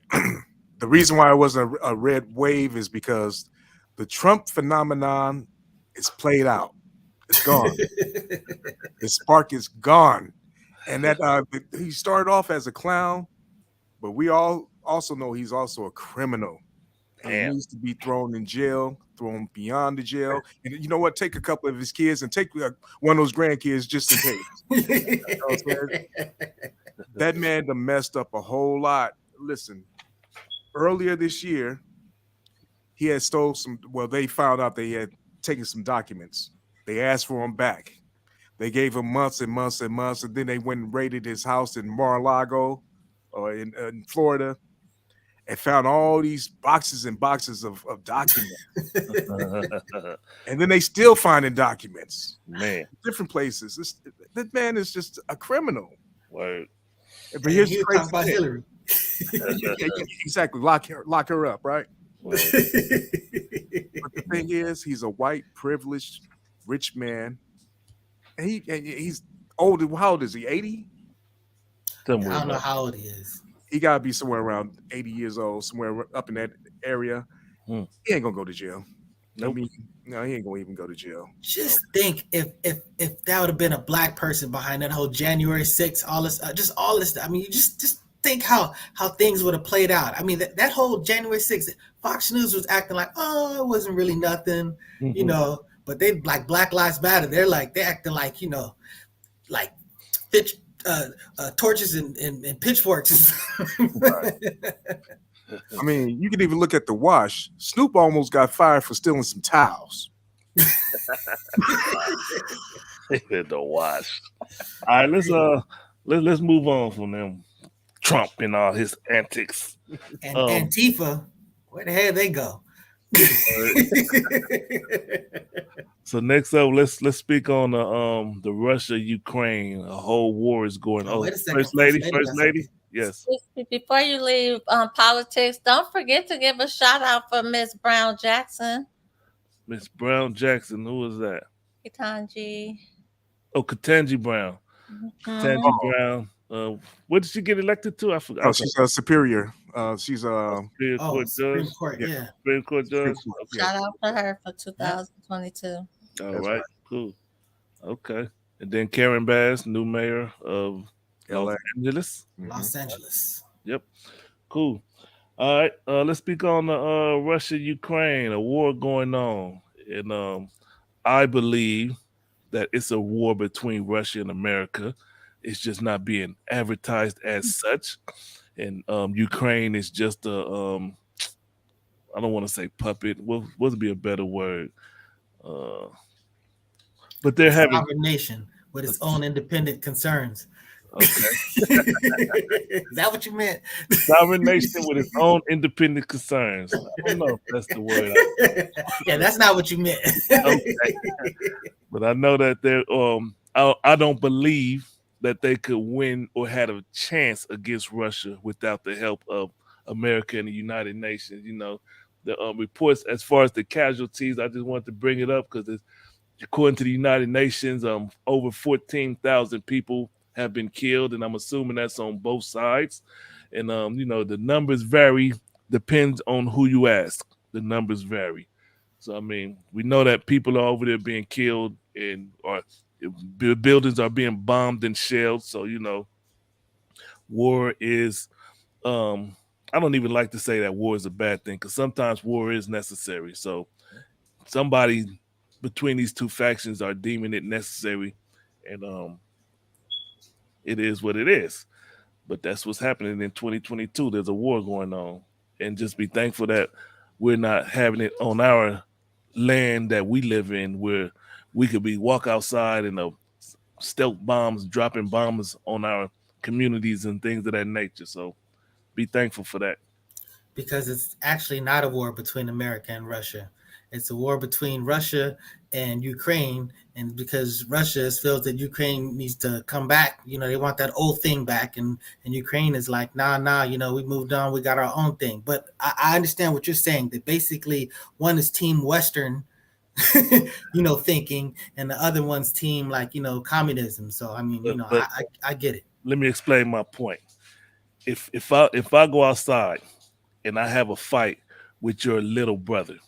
the reason why it wasn't a red wave is because the Trump phenomenon is played out. It's gone. The spark is gone. And that he started off as a clown, but we all also know he's also a criminal. And he needs to be thrown in jail, thrown beyond the jail. And you know what? Take a couple of his kids and take one of those grandkids just in case. You know what I'm saying? That man done messed up a whole lot. Listen, earlier this year, he had stole some. Well, they found out they had taken some documents. They asked for them back. They gave him months and months and months, and then they went and raided his house in Mar-a-Lago, or in Florida, and found all these boxes and boxes of documents. And then they still finding documents, man, different places. That man is just a criminal. Word. But here's the crazy about thing. Hillary. Yeah, exactly. Lock her up, right? But the thing is, he's a white, privileged, rich man, and he's old. How old is he? 80? I don't know how old he is. He gotta be somewhere around 80 years old, somewhere up in that area. He ain't gonna go to jail. Nope. I mean, no, he ain't gonna even go to jail. Just think if that would have been a black person behind that whole January 6th, all this, just all this. I mean, you just think how things would have played out. I mean, that whole January 6th, Fox News was acting like, oh, it wasn't really nothing, But they like Black Lives Matter. They're acting like, like torches and pitchforks. Right. I mean, you can even look at the wash. Snoop almost got fired for stealing some towels. The wash. All right, let's move on from them. Trump and all his antics. And Antifa, where the hell they go? So next up, let's speak on the Russia-Ukraine. A whole war is going on. First lady. Yes. Before you leave politics, don't forget to give a shout out for Miss Brown Jackson. Miss Brown Jackson, who is that? Ketanji. Oh, Ketanji Brown. Mhm. Ketanji Brown. What did she get elected to? I forgot. Oh, she's a superior. She's Superior Oh, Court Supreme Judge. Court, yeah, yeah. Supreme Court Supreme Judge. Court. Okay. Shout out to her for Yep. 2022. All That's right. Cool. Okay. And then Karen Bass, new mayor of Los LA. Angeles. Los Angeles. Yep. Cool. All right. Let's speak on the Russia Ukraine, a war going on. And I believe that it's a war between Russia and America. It's just not being advertised as such. And Ukraine is just a I don't want to say puppet. What would be a better word? Uh, but they're A having sovereign nation with its own independent concerns. okay. Is that what you meant? Sovereign nation with its own independent concerns. I don't know if that's the word. Yeah, that's not what you meant. Okay, but I know that they're. I don't believe that they could win or had a chance against Russia without the help of America and the United Nations. You know, the reports as far as the casualties. I just wanted to bring it up because according to the United Nations, over 14,000 people have been killed, and I'm assuming that's on both sides. And the numbers vary, depends on who you ask. The numbers vary. So I mean, we know that people are over there being killed, and or buildings are being bombed and shelled. So war is. I don't even like to say that war is a bad thing because sometimes war is necessary. So somebody between these two factions are deeming it necessary, and it is what it is. But that's what's happening in 2022. There's a war going on, and just be thankful that we're not having it on our land that we live in, where we could be walk outside and stealth bombs dropping bombs on our communities and things of that nature. So be thankful for that. Because it's actually not a war between America and Russia. It's a war between Russia and Ukraine. And because Russia feels that Ukraine needs to come back, they want that old thing back. And Ukraine is like, nah, we moved on. We got our own thing. But I understand what you're saying, that basically one is Team Western, thinking, and the other one's team communism. So, I mean, But I get it. let me explain my point. If I go outside and I have a fight with your little brother,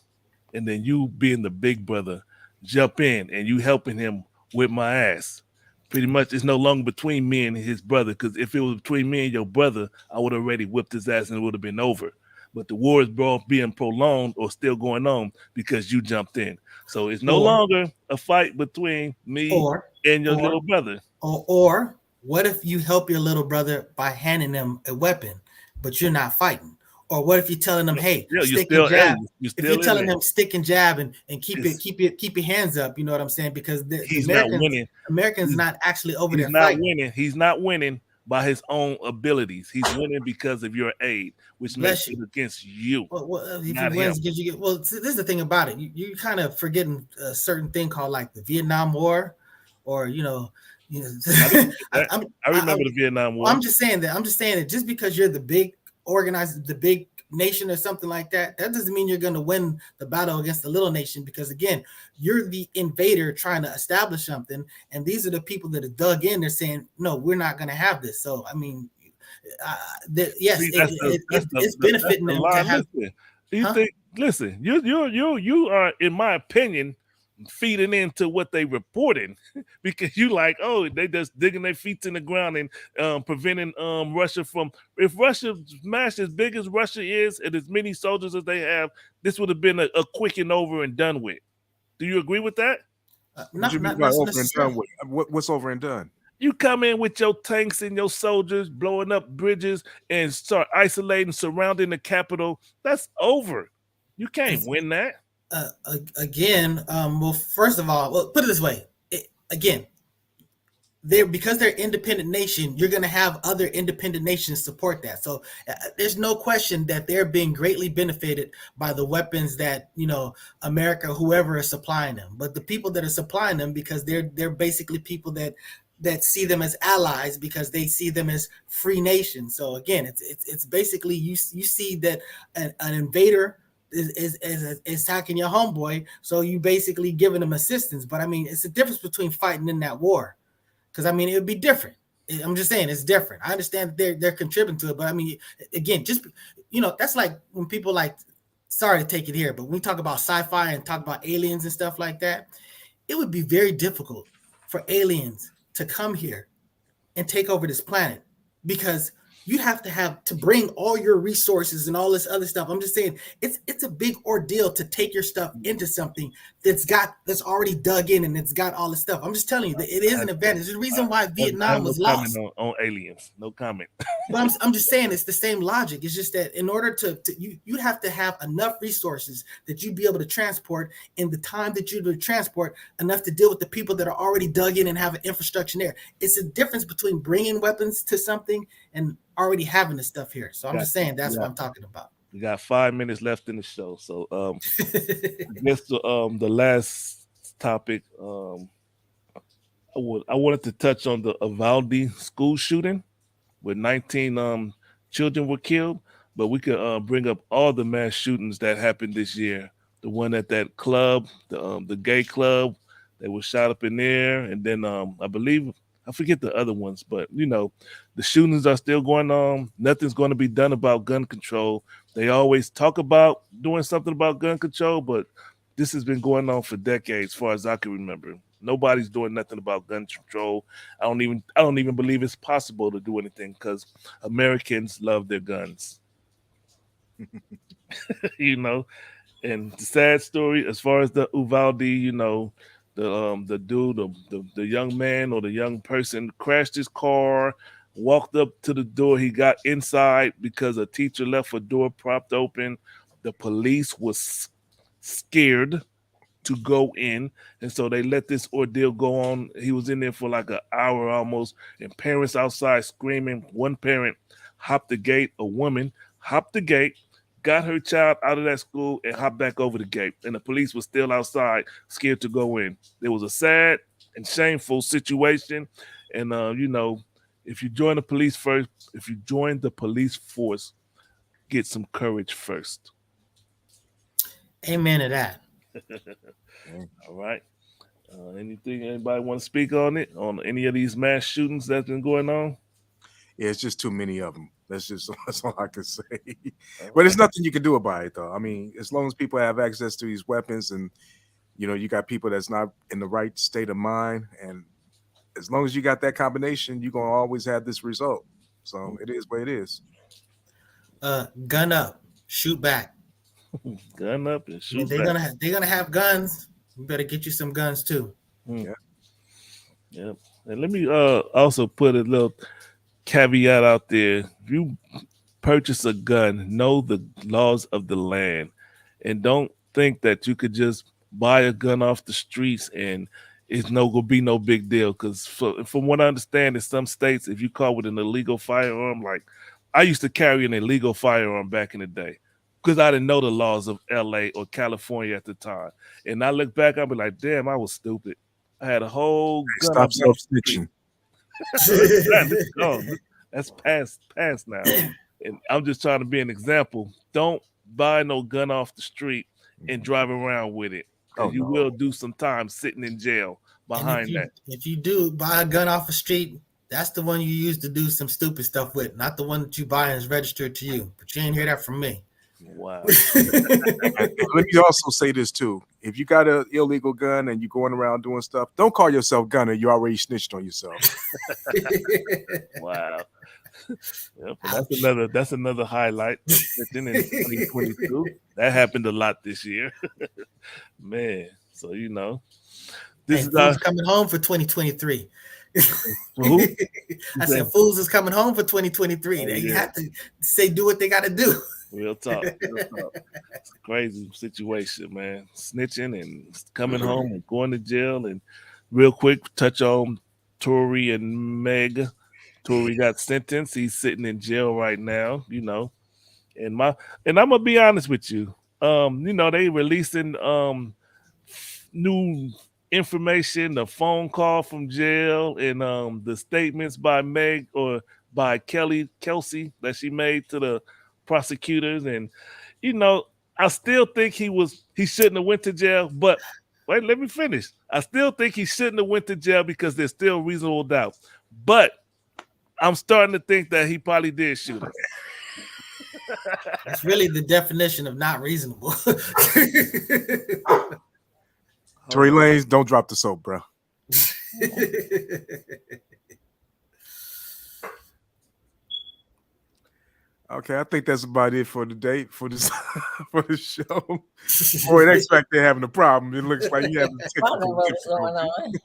and then you being the big brother jump in and you helping him with my ass, pretty much it's no longer between me and his brother, because if it was between me and your brother, I would have already whipped his ass and it would have been over. But the war is being prolonged or still going on because you jumped in. So it's no Or longer a fight between me or and your or little brother. or what if you help your little brother by handing them a weapon, but you're not fighting? Or what if you're telling them, hey, Yeah, stick and jab? you're If you're still in telling there. them stick and jab and keep It's, your hands up, you know what I'm saying? Because the he's not winning. Americans not actually over He's there not fighting. winning. He's not winning by his own abilities. He's winning because of your aid, which makes Bless you. it against you, Well, if he not him. wins, because this is the thing about it. You kind of forgetting a certain thing called like the Vietnam War, or I didn't get that. I remember the Vietnam War. I'm just saying that just because you're the big the big nation or something like that, that doesn't mean you're going to win the battle against the little nation. Because again, you're the invader trying to establish something, and these are the people that are dug in. They're saying, no, we're not going to have this. So I mean, yes, See, it's benefiting that's the them to lie. have. Listen, you Huh? think? Listen, you are, in my opinion, feeding into what they reporting because you like, oh, they just digging their feet in the ground and preventing Russia from. If Russia smashed as big as Russia is and as many soldiers as they have, this would have been a quick and over and done with. Do you agree with that? What you mean Not by over and necessarily. done with? What's over and done? You come in with your tanks and your soldiers blowing up bridges and start isolating, surrounding the capital. That's over. You can't win that. Again, well, first of all, put it this way. Again, because they're independent nation, you're going to have other independent nations support that. So there's no question that they're being greatly benefited by the weapons that America, whoever is supplying them. But the people that are supplying them, because they're basically people that see them as allies, because they see them as free nations. So again, it's basically you see that an invader is attacking your homeboy. So you basically giving him assistance. But I mean, it's a difference between fighting in that war. Because I mean, it would be different. I'm just saying it's different. I understand they're contributing to it, but I mean, again, just that's like when people like, sorry to take it here, but when we talk about sci-fi and talk about aliens and stuff like that, it would be very difficult for aliens to come here and take over this planet because you have to bring all your resources and all this other stuff. I'm just saying it's a big ordeal to take your stuff into something that's already dug in and it's got all this stuff. I'm just telling you that it is an advantage. There's a reason why I have Vietnam no was comment lost. on aliens. No comment. But I'm just saying it's the same logic. It's just that in order to you'd have to have enough resources that you'd be able to transport in the time that you would transport enough to deal with the people that are already dug in and have an infrastructure there. It's a difference between bringing weapons to something and already having the stuff here. So I'm just saying that's what I'm talking about. We got 5 minutes left in the show, so I guess the last topic I wanted to touch on the Uvalde school shooting where 19 children were killed, but we could bring up all the mass shootings that happened this year. The one at that club, the gay club, they were shot up in there, and then I believe I forget the other ones, but the shootings are still going on. Nothing's going to be done about gun control. They always talk about doing something about gun control, but this has been going on for decades, as far as I can remember. Nobody's doing nothing about gun control. I don't even believe it's possible to do anything because Americans love their guns. you know. And the sad story, as far as the Uvalde, the dude, the young man or the young person crashed his car, walked up to the door. He got inside because a teacher left a door propped open. The police was scared to go in, and so they let this ordeal go on. He was in there for like an hour almost, and parents outside screaming. One parent hopped the gate, a woman hopped the gate, got her child out of that school, and hopped back over the gate. And the police was still outside, scared to go in. It was a sad and shameful situation. And if you join the police first, if you join the police force, get some courage first. Amen to that. All right. Anybody want to speak on it? On any of these mass shootings that's been going on? Yeah, it's just too many of them. That's all I can say. But there's nothing you can do about it, though. I mean, as long as people have access to these weapons, and you got people that's not in the right state of mind, and as long as you got that combination, you're gonna always have this result. So it is what it is. Gun up, shoot back. Gun up and shoot They're back. they're gonna have guns. You better get you some guns too. Yeah. Yep. And let me also put a little caveat out there. If you purchase a gun, know the laws of the land, and don't think that you could just buy a gun off the streets and it's gonna be no big deal. Because from what I understand, in some states, if you caught with an illegal firearm, like I used to carry an illegal firearm back in the day because I didn't know the laws of LA or California at the time. And I look back, I'll be like, damn, I was stupid. I had a whole gun. Stop self snitching. It's gone. That's past now. And I'm just trying to be an example. Don't buy no gun off the street and drive around with it. Oh, You no. will do some time sitting in jail behind that. If you do buy a gun off the street, that's the one you use to do some stupid stuff with, not the one that you buy and is registered to you. But you ain't hear that from me. Wow. Let me also say this too. If you got an illegal gun and you're going around doing stuff, don't call yourself gunner. You already snitched on yourself. Wow. Yep, that's another highlight of snitching in 2022. That happened a lot this year. Man. So this is Fools coming home for 2023. who? I said Fools is coming home for 2023. They have to do what they got to do. Real talk. It's a crazy situation, man. Snitching and coming home and going to jail. And real quick, touch on Tory and Meg. Tory got sentenced. He's sitting in jail right now, And I'm gonna be honest with you. They releasing new information, the phone call from jail, and the statements by Meg or by Kelsey that she made to the prosecutors. And I still think he shouldn't have went to jail, but wait, let me finish. I still think he shouldn't have went to jail because there's still reasonable doubt. But I'm starting to think that he probably did shoot him. That's really the definition of not reasonable. Tory Lanez, don't drop the soap, bro. Okay, I think that's about it for the date for this for the show. Boy, X Factor having a problem. It looks like you having technical difficulty.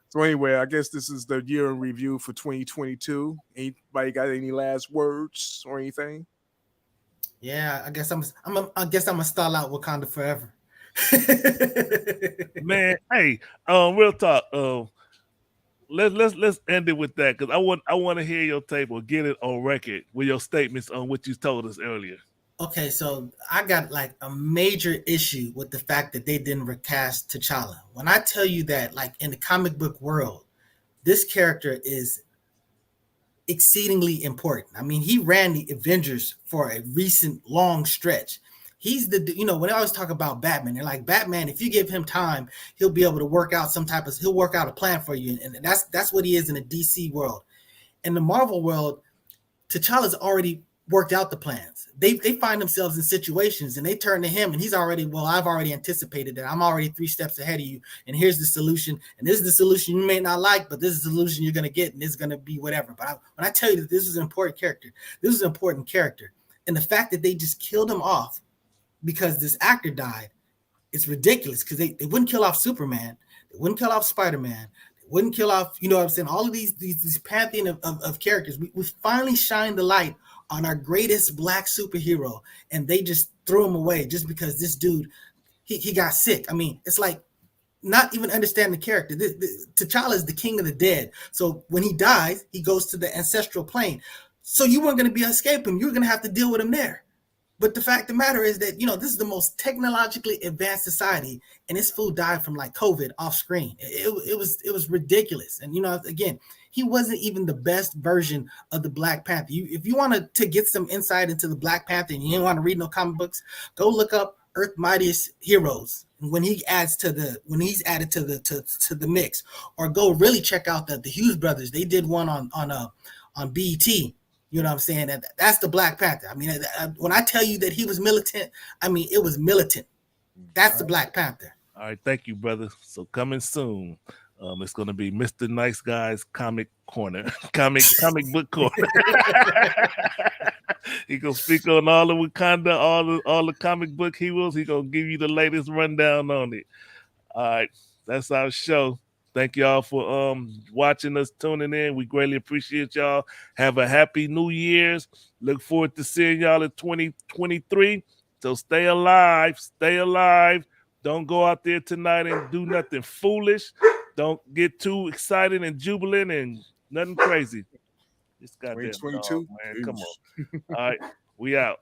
So anyway, I guess this is the year in review for 2022. Anybody got any last words or anything? Yeah, I guess I'm gonna stall out Wakanda forever. Man, hey, real talk. Let's end it with that because I want to hear your tape or get it on record with your statements on what you told us earlier. Okay, so I got like a major issue with the fact that they didn't recast T'Challa. When I tell you that, like in the comic book world, this character is exceedingly important. I mean, he ran the Avengers for a recent long stretch. He's when I always talk about Batman, they're like, Batman, if you give him time, he'll be able to work out he'll work out a plan for you. And that's what he is in the DC world. In the Marvel world, T'Challa's already worked out the plans. They find themselves in situations and they turn to him and he's already, I've already anticipated that. I'm already 3 steps ahead of you. And here's the solution. And this is the solution you may not like, but this is the solution you're going to get. And it's going to be whatever. But when I tell you that this is an important character, And the fact that they just killed him off because this actor died, it's ridiculous because they wouldn't kill off Superman. They wouldn't kill off Spider-Man. They wouldn't kill off, you know what I'm saying? All of these pantheon of characters. We finally shined the light on our greatest black superhero, and they just threw him away just because this dude, he got sick. I mean, it's like not even understand the character. T'Challa is the king of the dead. So when he dies, he goes to the ancestral plane. So you weren't going to be escaping. You were going to have to deal with him there. But the fact of the matter is that, this is the most technologically advanced society, and this fool died from like COVID off screen. It was ridiculous. And, again, he wasn't even the best version of the Black Panther. If you wanted to get some insight into the Black Panther and you didn't want to read no comic books, go look up Earth Mightiest Heroes when he's added to the mix, or go really check out the Hughes brothers. They did one on BET. You know what I'm saying? That's the Black Panther. I mean, when I tell you that he was militant, I mean, it was militant. That's the Black Panther. All right. Thank you, brother. So coming soon. It's going to be Mr. Nice Guy's Comic Corner, comic book corner. He gonna speak on all of Wakanda, all the comic book heroes. He gonna give you the latest rundown on it. All right, that's our show. Thank y'all for watching us, tuning in. We greatly appreciate y'all. Have a happy New Year's. Look forward to seeing y'all in 2023. So stay alive. Stay alive. Don't go out there tonight and do nothing foolish. Don't get too excited and jubilant and nothing crazy. It's goddamn 2022, man. Come on. All right, we out.